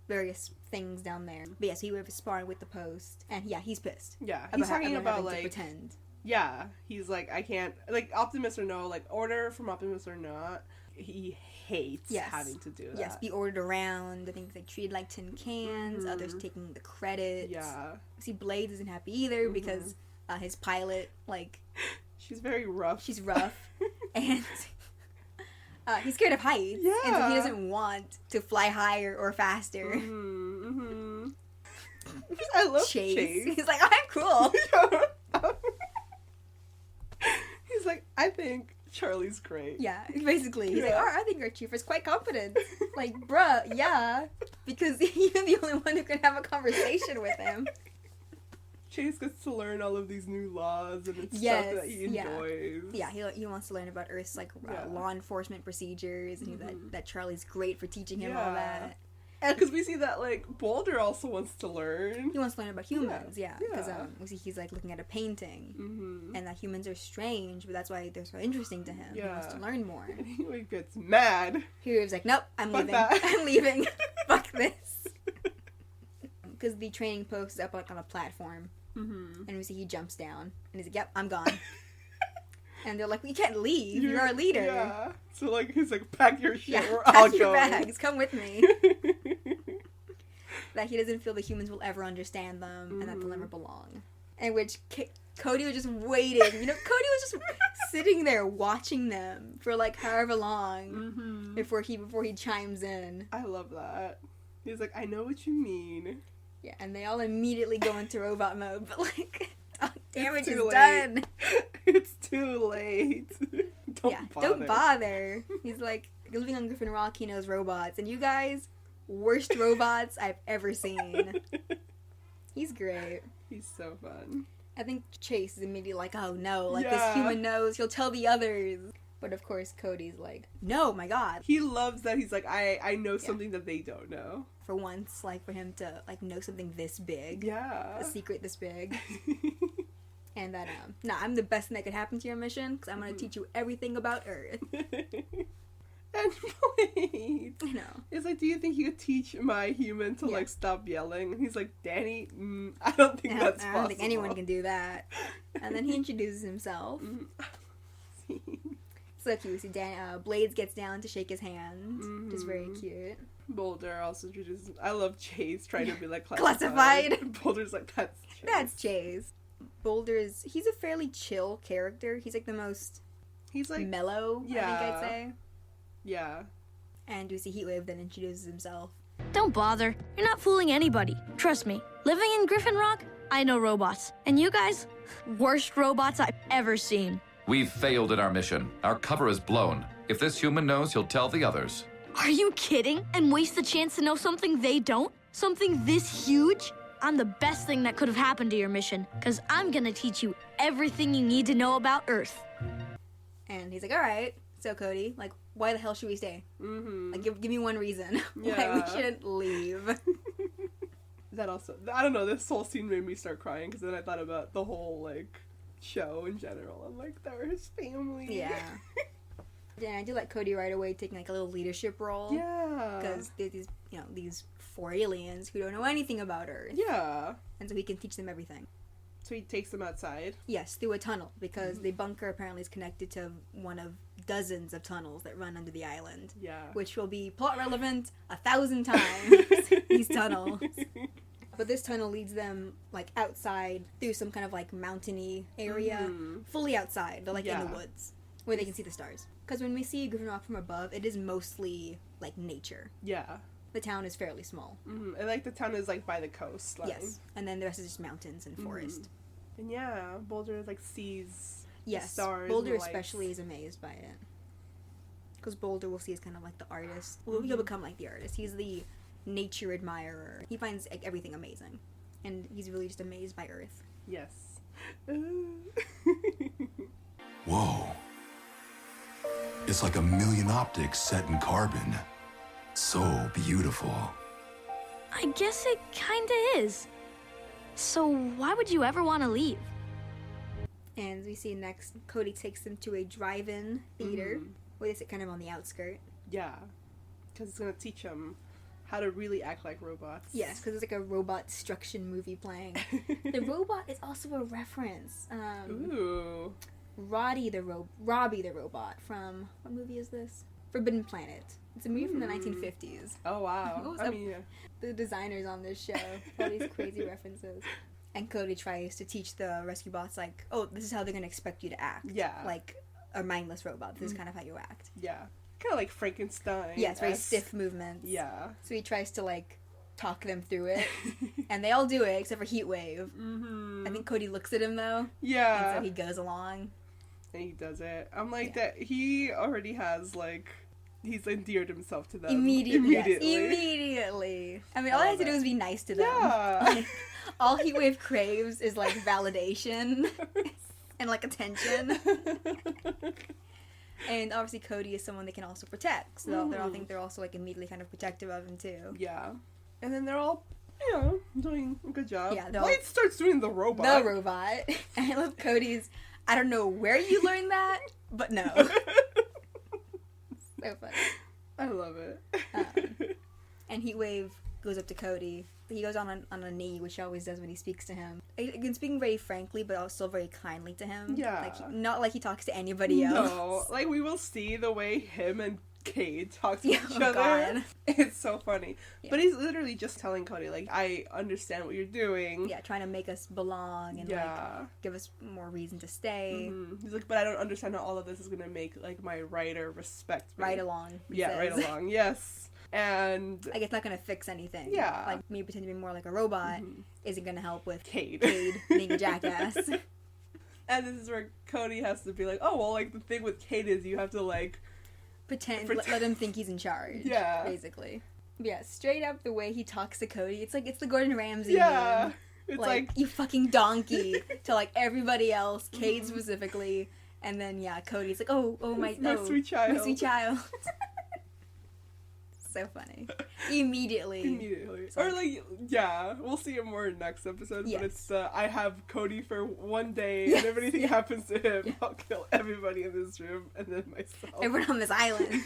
various things down there. But yeah, so he was sparring with the post, and he's pissed. Yeah, he's talking about, like, pretend. Yeah, he's like, I can't, like, Optimus or no, like, order from Optimus or not, he hates having to do that. Yes, be ordered around. I think they treated like tin cans, others taking the credit. Yeah. We see Blades isn't happy either because his pilot, like... She's very rough. She's rough. And he's scared of heights. Yeah. And so he doesn't want to fly higher or faster. I love Chase. He's like, I'm cool. He's like, I think Charlie's great. Yeah, basically. He's like, I think our chief is quite competent. Like, bruh, yeah. Because you're the only one who can have a conversation with him. Chase gets to learn all of these new laws and it's stuff that he enjoys. Yeah, he wants to learn about Earth's, like, law enforcement procedures, and that Charlie's great for teaching him all that. And because we see that, like, Boulder also wants to learn. He wants to learn about humans, because we see he's, like, looking at a painting, and that humans are strange, but that's why they're so interesting to him. He wants to learn more. And he, like, gets mad. He was like, nope, I'm Fuck leaving. That. I'm leaving. Fuck this. Because the training post is up, like, on a platform. And we see he jumps down, and he's like, yep, I'm gone. And they're like, well, you can't leave. You're our leader. Yeah. So, like, he's like, pack your shit. Yeah, I'll pack your go. bags. Come with me. That he doesn't feel the humans will ever understand them, and that they'll never belong. And which Cody was just waiting. You know, Cody was just sitting there watching them for, like, however long before he chimes in. I love that. He's like, I know what you mean. Yeah, and they all immediately go into robot mode, but, like, damage is late. done. It's too late. Don't bother. He's like, living on Griffin Rock, he knows robots. And you guys, worst robots I've ever seen. He's great. He's so fun. I think Chase is immediately like, oh no, like this human knows, he'll tell the others. But of course Cody's like, no, my god. He loves that he's like, I know something that they don't know. For once, like for him to like know something this big. Yeah. A secret this big. And that, I'm the best thing that could happen to your mission, because I'm going to teach you everything about Earth. And wait. I know. It's like, do you think you could teach my human to like stop yelling? And he's like, Danny, I don't think that's possible. I don't think anyone can do that. And then he introduces himself. So cute. We see Blades gets down to shake his hand, which is very cute. Boulder also introduces. I love Chase trying to be like classified. Boulder's like, that's Chase. That's Chase. He's a fairly chill character. He's like the most. He's like mellow. I think I'd say. Yeah. And we see Heatwave then introduces himself. Don't bother. You're not fooling anybody. Trust me. Living in Griffin Rock, I know robots. And you guys, worst robots I've ever seen. We've failed at our mission. Our cover is blown. If this human knows, he'll tell the others. Are you kidding? And waste the chance to know something they don't? Something this huge? I'm the best thing that could have happened to your mission, because I'm gonna teach you everything you need to know about Earth. And he's like, alright, so Cody, like, why the hell should we stay? Like, give me one reason why we shouldn't leave. That also, I don't know, this whole scene made me start crying, because then I thought about the whole, like, show in general. I'm like, they were his family. Yeah. Yeah, I do like Cody right away taking like a little leadership role. Yeah. Because these, these 4 aliens who don't know anything about Earth. Yeah. And so he can teach them everything. So he takes them outside? Yes, through a tunnel, because the bunker apparently is connected to one of dozens of tunnels that run under the island. Yeah. Which will be plot relevant 1,000 times, these tunnels. But this tunnel leads them, like, outside through some kind of, like, mountainy area. Fully outside. They're, like, in the woods, where they can see the stars. Because when we see Griffin Rock from above, it is mostly, like, nature. Yeah. The town is fairly small. And, like, the town is, like, by the coastline. Yes. And then the rest is just mountains and forest. And, yeah, Boulder, like, sees the stars. Boulder and especially is amazed by it. Because Boulder we'll see is kind of like the artist. Well, he'll become like the artist. He's the nature admirer. He finds like, everything amazing. And he's really just amazed by Earth. Yes. Whoa. It's like a million optics set in carbon. So beautiful. I guess it kinda is. So why would you ever want to leave? And we see next, Cody takes them to a drive-in theater, where they sit kind of on the outskirt. Yeah. Because it's going to teach them how to really act like robots. Yes, because it's like a robot destruction movie playing. The robot is also a reference. Ooh. Robbie the robot from, what movie is this? Forbidden Planet. It's a movie from the 1950s. Oh, wow. The designers on this show. All these crazy references. And Cody tries to teach the rescue bots, like, oh, this is how they're going to expect you to act. Yeah. Like a mindless robot. This is kind of how you act. Yeah. Kind of like Frankenstein. Yes, very stiff movements. Yeah. So he tries to, like, talk them through it. And they all do it, except for Heatwave. I think Cody looks at him, though. Yeah. And so he goes along. And he does it. I'm like, that he already has, like... He's endeared himself to them. Immediately. Yes, immediately. I mean, all I have to do is be nice to them. Yeah. Like, all Heatwave craves is, like, validation and, like, attention. And obviously Cody is someone they can also protect. So they all think they're also, like, immediately kind of protective of him, too. Yeah. And then they're all, doing a good job. Yeah. Blade starts doing the robot. The robot. And I love Cody's, I don't know where you learned that, but no. So funny. I love it. And Heatwave goes up to Cody. He goes on a knee, which he always does when he speaks to him. Again, speaking very frankly, but also very kindly to him. Yeah. Like, not like he talks to anybody else. No. Like, we will see the way him and Cade talk to each other. God. It's so funny. Yeah. But he's literally just telling Cody, like, I understand what you're doing. Yeah, trying to make us belong and, like, give us more reason to stay. He's like, but I don't understand how all of this is going to make, like, my writer respect me. Right along. Yeah, right along. Yes. And... like, it's not going to fix anything. Yeah. Like, me pretending to be more like a robot isn't going to help with Cade being a jackass. And this is where Cody has to be like, oh, well, like, the thing with Kate is you have to, like... Pretend. Let him think he's in charge. Yeah. Basically. Yeah, straight up the way he talks to Cody, it's like, it's the Gordon Ramsay Yeah. meme. It's like... you fucking donkey, to, like, everybody else, Kate specifically. And then, yeah, Cody's like, oh, my sweet child. My sweet child. So funny. Immediately. Or like, yeah, we'll see it more in next episode, but it's I have Cody for one day, and if anything happens to him, I'll kill everybody in this room, and then myself. Everyone on this island.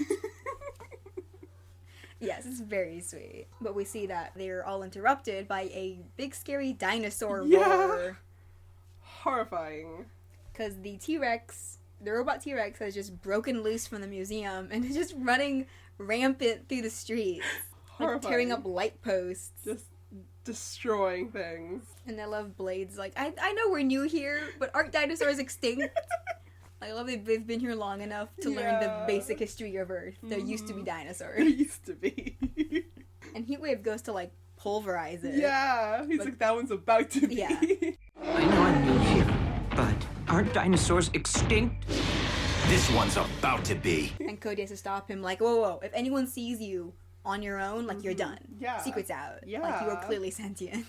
Yes, it's very sweet. But we see that they're all interrupted by a big scary dinosaur roar. Horrifying. Because the robot T-Rex has just broken loose from the museum and is just running rampant through the streets. Like tearing up light posts. Just destroying things. And I love Blade's like, I know we're new here, but aren't dinosaurs extinct? I love they've been here long enough to learn the basic history of Earth. There used to be dinosaurs. There used to be. And Heatwave goes to like pulverize it. Yeah, he's like, that one's about to be. Yeah. I know I'm new here, but aren't dinosaurs extinct? This one's about to be. And Cody has to stop him like, whoa, if anyone sees you on your own, like, you're done. Yeah. Secret's out. Yeah. Like, you are clearly sentient.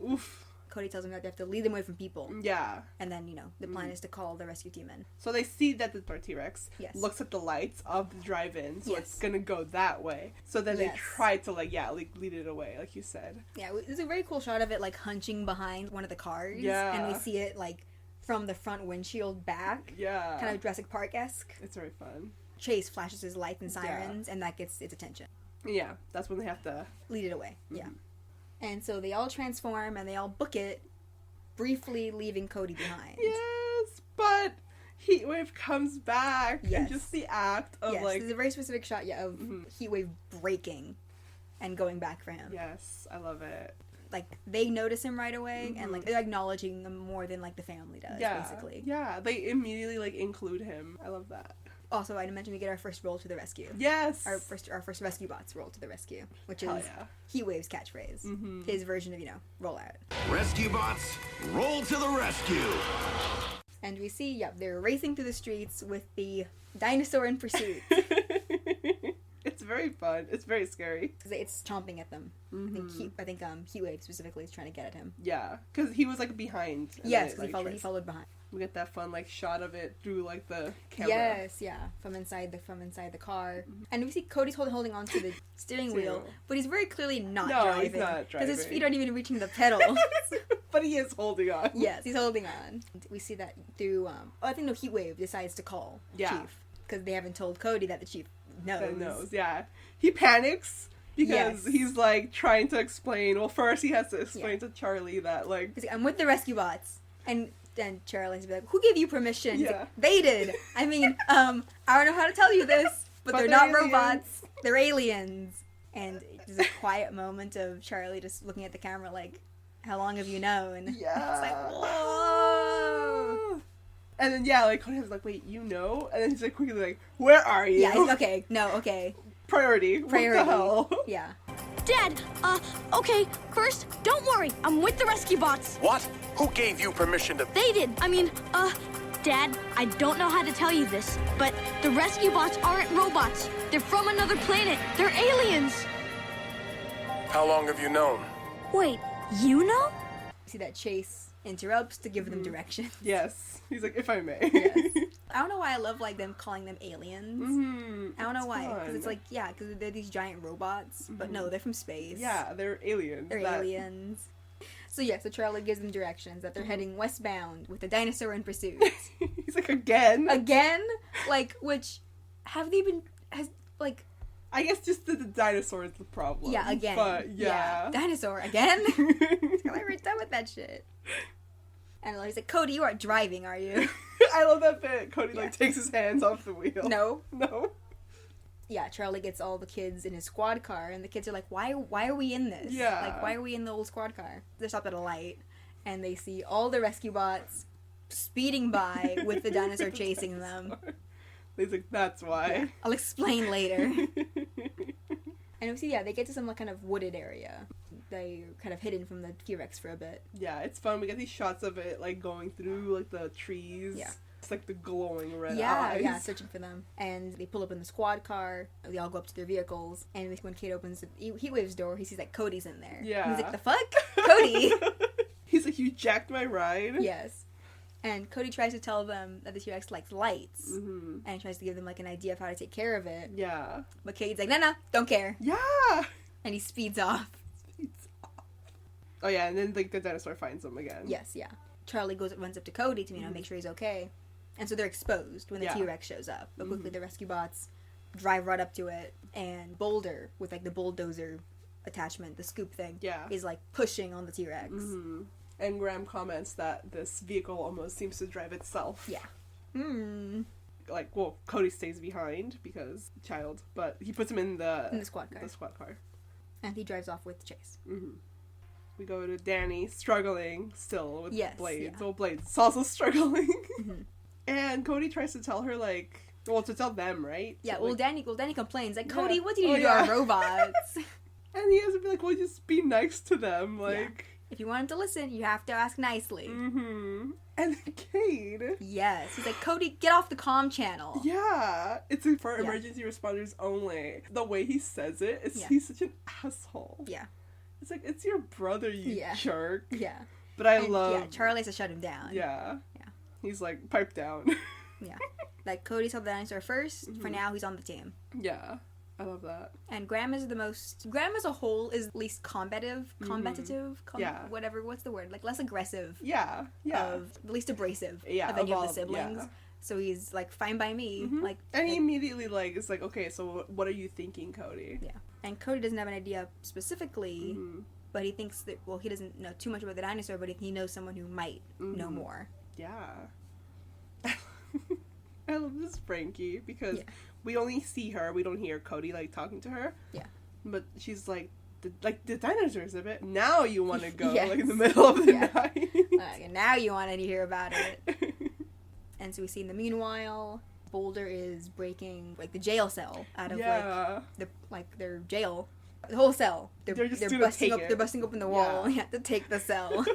Oof. Cody tells him that they have to lead them away from people. Yeah. And then, the plan is to call the rescue team in. So they see that the T-Rex looks at the lights of the drive-in, so it's gonna go that way. So then they try to, lead it away, like you said. Yeah, it's a very cool shot of it, like, hunching behind one of the cars. Yeah. And we see it, like, from the front windshield back. Yeah. Kind of Jurassic Park-esque. It's very fun. Chase flashes his lights and sirens, and that gets its attention. Yeah, that's when they have to... lead it away, yeah. And so they all transform, and they all book it, briefly leaving Cody behind. Yes, but Heatwave comes back, and just the act of, like... there's a very specific shot, of Heatwave breaking and going back for him. Yes, I love it. Like, they notice him right away, and, like, they're acknowledging him more than, like, the family does, basically. Yeah, they immediately, like, include him. I love that. Also, I mentioned we get our first roll to the rescue. Yes! Our first rescue bots roll to the rescue, which is Heatwave's catchphrase. His version of, roll out. Rescue bots, roll to the rescue! And we see, they're racing through the streets with the dinosaur in pursuit. It's very fun. It's very scary. Because it's chomping at them. I think Heatwave specifically is trying to get at him. Yeah, because he was, like, behind. Yes, he followed behind. We get that fun, like, shot of it through, like, the camera. Yes, from inside the car. And we see Cody's holding on to the steering wheel, but he's very clearly not driving. He's not driving. Because his feet aren't even reaching the pedals. But he is holding on. Yes, he's holding on. We see that through, Heatwave decides to call Chief. Because they haven't told Cody that the Chief knows. He panics because he's, like, trying to explain. Well, first he has to explain to Charlie that, like... He's like, I'm with the rescue bots. And then Charlie has to be like, who gave you permission? Yeah. Like, they did. I mean, I don't know how to tell you this, but they're not aliens. Robots. They're aliens. And there's a quiet moment of Charlie just looking at the camera like, how long have you known? Yeah. It's like, whoa. And then, like, Cody was like, wait, you know? And then he's like, quickly like, where are you? Yeah, he's, okay. Priority. What the hell? Yeah. Dad, okay, first, don't worry, I'm with the rescue bots. What? Who gave you permission to... They did. I mean, Dad, I don't know how to tell you this, but the rescue bots aren't robots. They're from another planet. They're aliens. How long have you known? Wait, you know? See that Chase interrupts to give them directions. Yes. He's like, if I may. Yes. I don't know why I love, like, them calling them aliens. I don't know why. Because it's like, because they're these giant robots. But no, they're from space. Yeah, they're aliens. They're aliens. So so Charlie gives them directions that they're heading westbound with the dinosaur in pursuit. He's like, again? Again? Like, which, I guess just the dinosaur is the problem. Yeah, again. But, yeah. Dinosaur, again? We're done with that shit. And he's like, Cody, you aren't driving, are you? I love that bit. Cody, takes his hands off the wheel. No. Yeah, Charlie gets all the kids in his squad car, and the kids are like, why are we in this? Yeah. Like, why are we in the old squad car? They're stopped at a light, and they see all the rescue bots speeding by with the dinosaur chasing them. He's like, that's why. Yeah. I'll explain later. And we see, they get to some, like, kind of wooded area. they're kind of hidden from the T-Rex for a bit. Yeah, it's fun. We get these shots of it, like, going through, like, the trees. Yeah. It's like the glowing red Yeah, eyes. yeah, searching for them. And they pull up in the squad car. They all go up to their vehicles. And when Kate opens the Heatwave's door, he sees that Cody's in there. Yeah. And he's like, the fuck? Cody! He's like, you jacked my ride? Yes. And Cody tries to tell them that the T-Rex likes lights. Mm-hmm. And tries to give them, like, an idea of how to take care of it. Yeah. But Cade's like, no, don't care. Yeah! And he speeds off. Oh, yeah, and then, like, the dinosaur finds him again. Yes, yeah. Charlie runs up to Cody to, make sure he's okay. And so they're exposed when the T-Rex shows up. But quickly the rescue bots drive right up to it. And Boulder, with, like, the bulldozer attachment, the scoop thing, is, like, pushing on the T-Rex. Mm-hmm. And Graham comments that this vehicle almost seems to drive itself. Yeah. Like, well, Cody stays behind because child, but he puts him in the squad car. The squad car. And he drives off with Chase. Mm-hmm. We go to Danny struggling still with Blades. Yeah. Well, Blades is also struggling. And Cody tries to tell her, like, well, to tell them, right? Yeah, so, well, like, Danny complains, like, Cody, what did you do yeah. to our robots? And he has to be like, well, just be nice to them, like... If you want him to listen, you have to ask nicely. Mm-hmm. And Cade... Yes, he's like, Cody, get off the comm channel. Yeah, it's for emergency responders only. The way he says it, he's such an asshole. Yeah. It's like, it's your brother, you jerk. Yeah. But I love... Yeah, Charlie has to shut him down. Yeah. Yeah. He's like, pipe down. Yeah. Like, Cody saw the dinosaur first. For now, he's on the team. Yeah. I love that. And Graham as a whole is least combative, whatever, what's the word? Like, less aggressive. Yeah. The least abrasive of any of the siblings. Yeah. So he's, like, fine by me. Like, and he immediately, like, is like, okay, so what are you thinking, Cody? Yeah. And Cody doesn't have an idea specifically, but he thinks that, well, he doesn't know too much about the dinosaur, but he knows someone who might know more. Yeah. I love this Frankie because we only see her, we don't hear Cody, like, talking to her. Yeah. But she's like, the dinosaur exhibit, now you want to go, like, in the middle of the night. And now you want to hear about it. And so we see in the meanwhile, Boulder is breaking, like, the jail cell out of, their jail. The whole cell. They're busting open the wall to take the cell.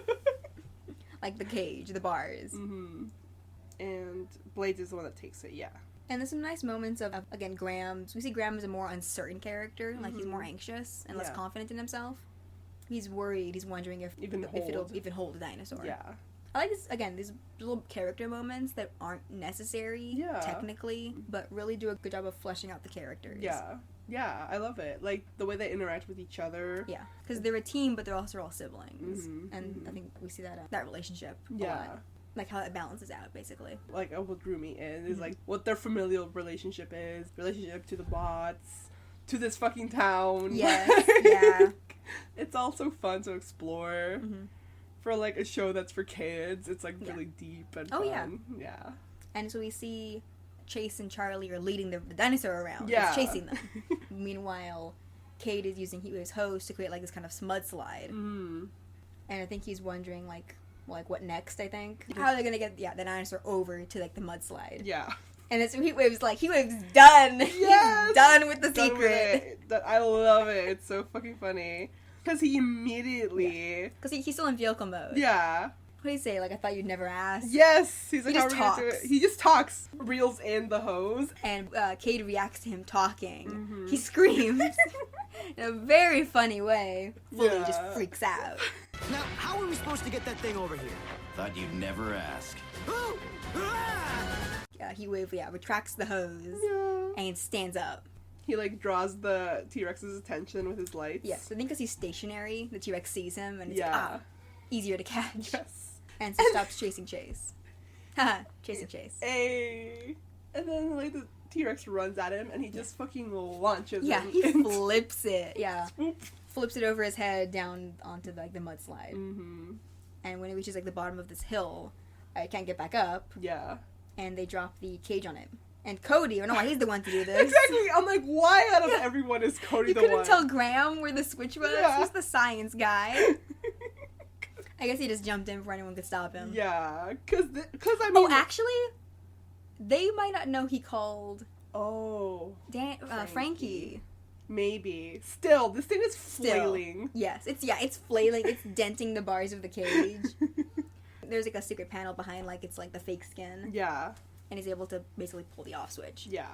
Like the cage, the bars. Mm-hmm. And Blades is the one that takes it, And there's some nice moments of again, Graham. We see Graham as a more uncertain character. Like, he's more anxious and less confident in himself. He's worried. He's wondering if it'll even hold a dinosaur. Yeah. I like this, again, these little character moments that aren't necessary, technically, but really do a good job of fleshing out the characters. Yeah, I love it. Like, the way they interact with each other. Yeah, because they're a team, but they're also all siblings. And I think we see that relationship a lot. Like, how it balances out, basically. Like, what drew me in is, like, what their familial relationship is. Relationship to the bots. To this fucking town. Yes, yeah. It's all so fun to explore. For, like, a show that's for kids. It's, like, really deep and fun. Yeah. And so we see Chase and Charlie are leading the dinosaur around. Yeah. It's chasing them. Meanwhile, Cade is using Heatwave's hose to create, like, this kind of mudslide. And I think he's wondering, like, what next, I think? How are they gonna get, the dinosaur over to, like, the mudslide? Yeah. And it's Heatwave's like, Heatwave's done! Yes! He's done with the secret! I love it. It's so fucking funny. Because he immediately... Because he's still in vehicle mode. Yeah. What do you say? Like, I thought you'd never ask. Yes! He's like, he just talks. He just talks. Reels in the hose. And Cade reacts to him talking. He screams in a very funny way. Fully just freaks out. Now, how are we supposed to get that thing over here? Thought you'd never ask. Heatwave, retracts the hose and stands up. He, like, draws the T-Rex's attention with his lights. Yes, I think because he's stationary, the T-Rex sees him, and it's easier to catch. Yes. And so stops chasing Chase. Chasing Chase. Hey. And then, like, the T-Rex runs at him, and he just fucking launches him. Yeah, he flips it. Yeah. Swoop. Flips it over his head down onto, like, the mudslide. And when it reaches, like, the bottom of this hill, it can't get back up. Yeah. And they drop the cage on him. And Cody, I don't know why he's the one to do this. Exactly. I'm like, why out of everyone is Cody the one? You couldn't tell Graham where the switch was? Yeah. He's the science guy. I guess he just jumped in before anyone could stop him. Yeah. Because I mean... Oh, actually, they might not know he called... Oh. Frankie. Maybe. Still, this thing is flailing. Yes, it's flailing. It's denting the bars of the cage. There's like a secret panel behind, like it's like the fake skin. Yeah. And he's able to basically pull the off switch. Yeah.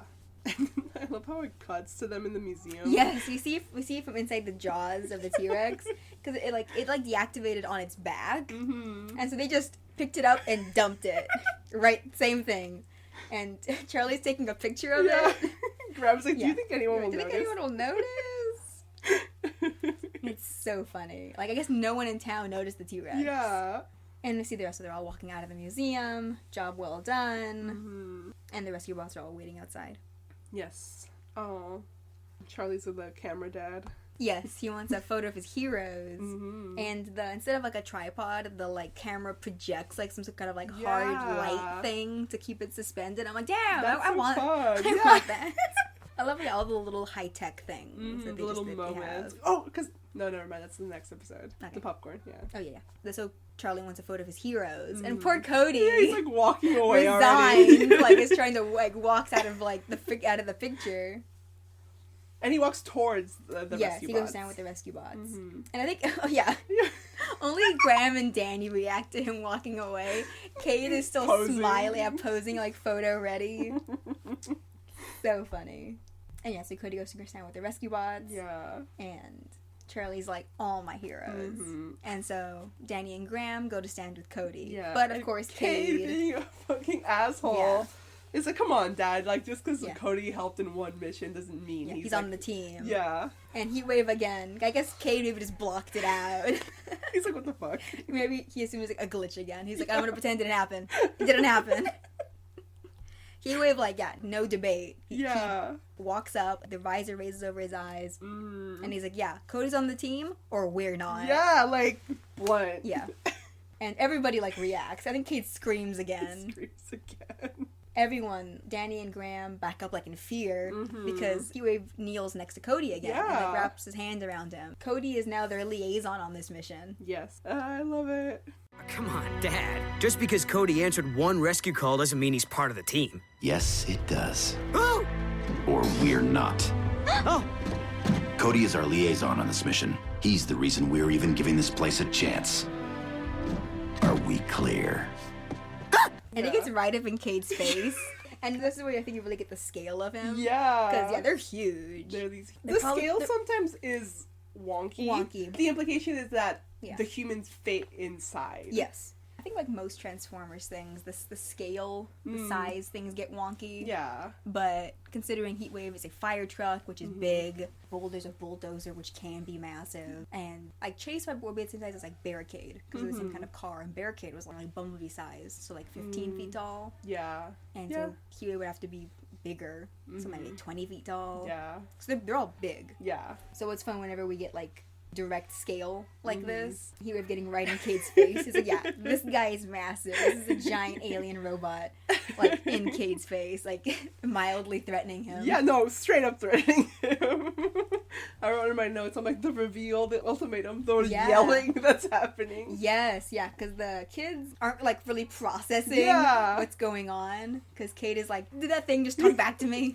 I love how it cuts to them in the museum. Yes, we see it from inside the jaws of the T-Rex because it deactivated on its back, and so they just picked it up and dumped it. Right, same thing. And Charlie's taking a picture of it. Grab's like, do you think anyone will notice? Do you think anyone will notice? It's so funny. Like, I guess no one in town noticed the T-Rex. Yeah. And we see the rest of them all walking out of the museum. Job well done. And the rescue bots are all waiting outside. Yes. Oh. Charlie's with the camera dad. Yes, he wants a photo of his heroes. And instead of like a tripod, the like camera projects like some kind of like hard light thing to keep it suspended. I'm like, damn, I want that. I love like all the little high tech things. The little moments. Oh, because no, never mind. That's the next episode. Okay. The popcorn. Yeah. Oh yeah. So Charlie wants a photo of his heroes, and poor Cody. Yeah, he's like walking away resigned, already. Like is trying to like walks out of like out of the picture. And he walks towards the rescue bots. Yes, he goes down with the rescue bots. And I think, only Graham and Danny react to him walking away. Kate is still smiling, posing like photo ready. So funny. And yeah, so Cody goes to go stand with the rescue bots. Yeah. And Charlie's like, all my heroes. And so Danny and Graham go to stand with Cody. Yeah. But of course, Cade being a fucking asshole. Yeah. It's like, come on, Dad. Like, just because Cody helped in one mission doesn't mean he's like, on the team. Yeah. And Heatwave again. I guess Cade maybe just blocked it out. He's like, what the fuck? Maybe he assumed it was like a glitch again. He's like, I'm gonna pretend it didn't happen. It didn't happen. Heatwave, like, no debate. He walks up, the visor raises over his eyes, and he's like, Cody's on the team, or we're not. Yeah, like, blunt. Yeah. And everybody, like, reacts. I think Kate screams again. Everyone, Danny and Graham, back up like in fear because Heatwave kneels next to Cody again and like wraps his hand around him. Cody is now their liaison on this mission. Yes. I love it. Come on, Dad. Just because Cody answered one rescue call doesn't mean he's part of the team. Yes, it does. Oh! Or we're not. Oh! Cody is our liaison on this mission. He's the reason we're even giving this place a chance. Are we clear? And he gets right up in Cade's face. And this is where I think you really get the scale of him. Yeah. Because, they're huge. The scale sometimes is wonky. The implication is that the humans fit inside. Yes. I think like most Transformers things, the scale, the size things get wonky. Yeah. But considering Heatwave is a fire truck, which is big, Boulder's a bulldozer, which can be massive, and like Chase might be the same size as like Barricade, because of the same kind of car, and Barricade was like Bumblebee size, so like 15 feet tall. Yeah. And so Heatwave would have to be bigger, so maybe 20 feet tall. Yeah. So they're all big. Yeah. So it's fun whenever we get like direct scale like this. He was getting right in Cade's face. He's like, this guy is massive. This is a giant alien robot, like in Cade's face, like mildly threatening him. Yeah, no, straight up threatening him. I wrote in my notes, I'm like, the reveal, the ultimatum, those yelling that's happening. Yes, because the kids aren't like really processing what's going on. Because Cade is like, did that thing just talk back to me?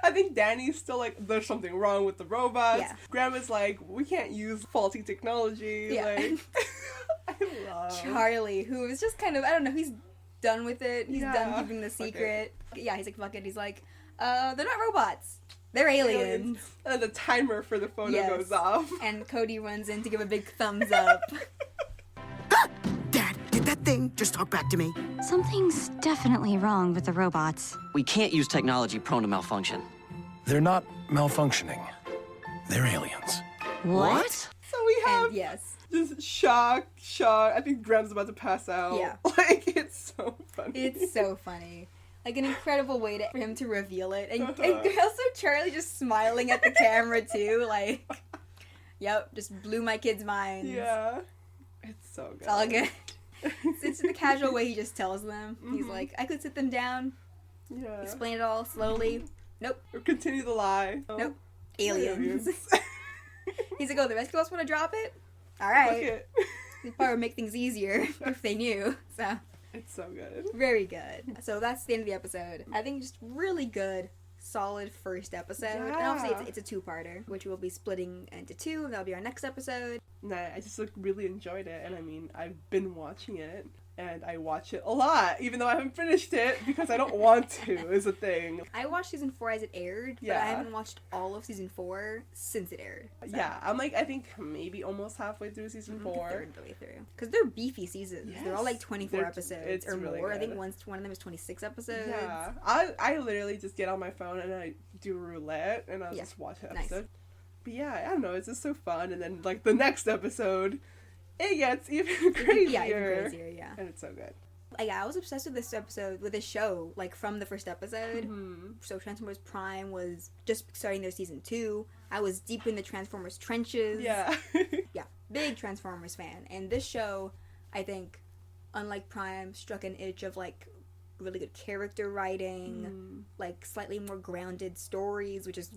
I think Danny's still like, there's something wrong with the robots. Yeah. Grandma's like, we can't use faulty technology. Yeah. Like, I love Charlie, who is just kind of, I don't know, he's done with it. He's done keeping the secret. Yeah, he's like, fuck it. He's like, they're not robots. They're aliens. And the timer for the photo goes off. And Cody runs in to give a big thumbs up. Dad, did that thing just talk back to me? Something's definitely wrong with the robots. We can't use technology prone to malfunction. They're not malfunctioning. They're aliens. What? So we have just shock. I think Graham's about to pass out. Yeah. Like, it's so funny. It's so funny. Like, an incredible way for him to reveal it. And also Charlie just smiling at the camera, too. Like, yep, just blew my kids' minds. Yeah. It's so good. It's all good. It's the casual way he just tells them. He's like, I could sit them down. Yeah. Explain it all slowly. Nope. Or continue the lie. Nope. Aliens. He's like, the rescue bots want to drop it? All right. They probably would make things easier if they knew. So it's so good. Very good. So that's the end of the episode. I think just really good. solid first episode. And obviously it's a two-parter, which we'll be splitting into two, and that'll be our next episode. Nah, I just really enjoyed it, and I mean, I've been watching it, and I watch it a lot, even though I haven't finished it, because I don't want to, is a thing. I watched season 4 as it aired, but I haven't watched all of season 4 since it aired. So. Yeah, I'm like, I think maybe almost halfway through season 4. Third the way through. Because they're beefy seasons. Yes. They're all like 24 episodes or really more. Good. I think one of them is 26 episodes. Yeah. I literally just get on my phone and I do roulette, and I'll just watch an episode. Nice. But yeah, I don't know, it's just so fun, and then like the next episode, it gets even crazier. Yeah, even crazier, yeah. And it's so good. Yeah, I was obsessed with this show, like, from the first episode. So Transformers Prime was just starting their season 2. I was deep in the Transformers trenches. Yeah. Yeah, big Transformers fan. And this show, I think, unlike Prime, struck an itch of, like, really good character writing, like, slightly more grounded stories, which is,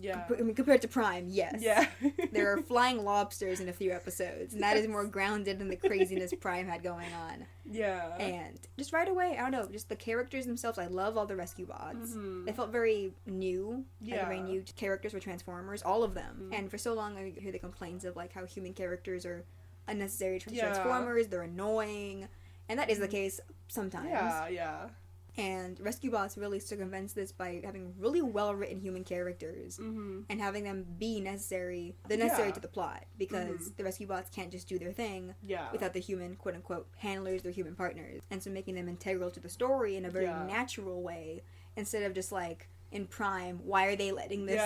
compared to Prime, yes. Yeah. There are flying lobsters in a few episodes, and that is more grounded than the craziness Prime had going on. Yeah. And just right away, I don't know, just the characters themselves, I love all the rescue bots. They felt very new, like very new characters for Transformers, all of them. And for so long, I hear the complaints of, like, how human characters are unnecessary to Transformers, they're annoying, and that is the case sometimes. Yeah. And Rescue Bots really circumvents this by having really well-written human characters and having them be necessary. They're necessary to the plot because the Rescue Bots can't just do their thing without the human, quote-unquote, handlers, their human partners. And so making them integral to the story in a very natural way instead of just, like, in Prime, why are they letting this,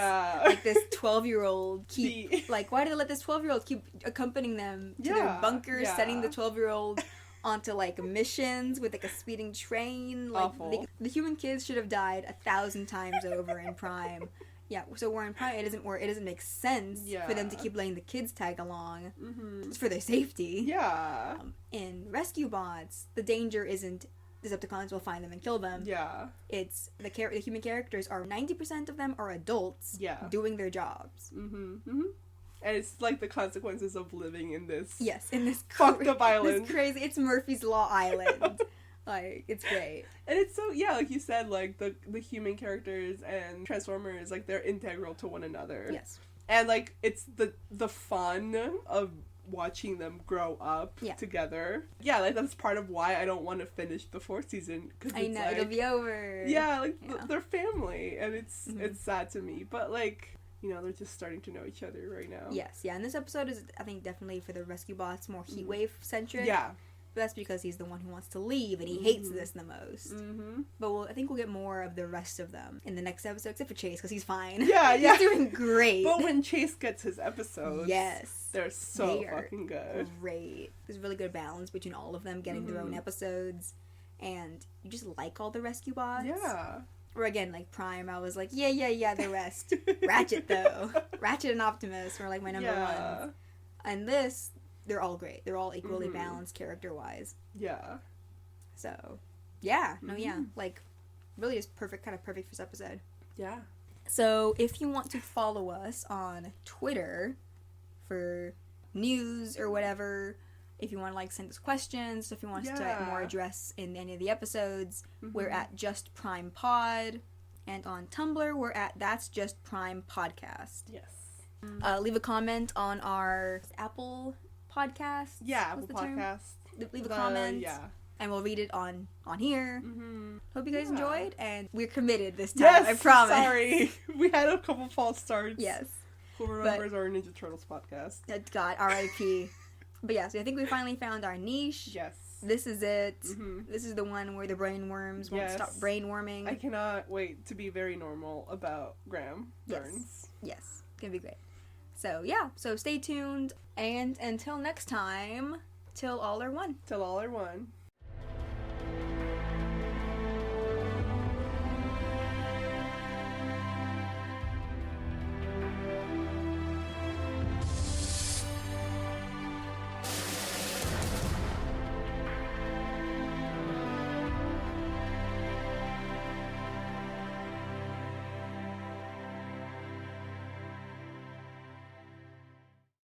like, this 12-year-old keep, like, why do they let this 12-year-old keep accompanying them to their bunkers, setting the 12-year-old onto, like, missions with, like, a speeding train. Like, the human kids should have died 1,000 times over in Prime. Yeah, so we're in Prime, it doesn't make sense for them to keep letting the kids tag along just for their safety. Yeah. In Rescue Bots, the danger isn't Decepticons will find them and kill them. Yeah. It's the human characters are 90% of them are adults doing their jobs. And it's like the consequences of living in this in this fucked up island. This crazy, it's Murphy's Law Island. Like, it's great. And it's so, like you said, like, the human characters and Transformers, like, they're integral to one another. Yes. And, like, it's the fun of watching them grow up together. Yeah, like, that's part of why I don't want to finish the 4th season. Cause I know, it'll be over. Yeah, like, they're family, and it's sad to me. But, like, you know, they're just starting to know each other right now. Yes, and this episode is, I think, definitely for the Rescue Bots more Heatwave-centric. Yeah. But that's because he's the one who wants to leave, and he hates this the most. But I think we'll get more of the rest of them in the next episode, except for Chase, because he's fine. Yeah. He's doing great. But when Chase gets his episodes, they're so fucking good. Great. There's a really good balance between all of them getting their own episodes, and you just like all the Rescue Bots. Yeah. Or again, like Prime, I was like, yeah, the rest. Ratchet, though. Ratchet and Optimus were, like, my number ones. And this, they're all great. They're all equally balanced character-wise. Yeah. So, like, really just perfect for this episode. Yeah. So, if you want to follow us on Twitter for news or whatever, if you want to, like, send us questions, if you want us to more address in any of the episodes, we're at Just Prime Pod, and on Tumblr, we're at That's Just Prime Podcast. Yes. Leave a comment on our Apple Podcast. Yeah, Apple Podcast. Leave a comment. And we'll read it on here. Hope you guys enjoyed, and we're committed this time, I promise. Sorry. We had a couple false starts. Yes. Who remembers our Ninja Turtles podcast? God, R.I.P. But yeah, so I think we finally found our niche. Yes. This is it. This is the one where the brain worms won't stop brain worming. I cannot wait to be very normal about Graham Burns. Yes. It's gonna be great. So yeah, so stay tuned, and until next time, till all are one. Till all are one.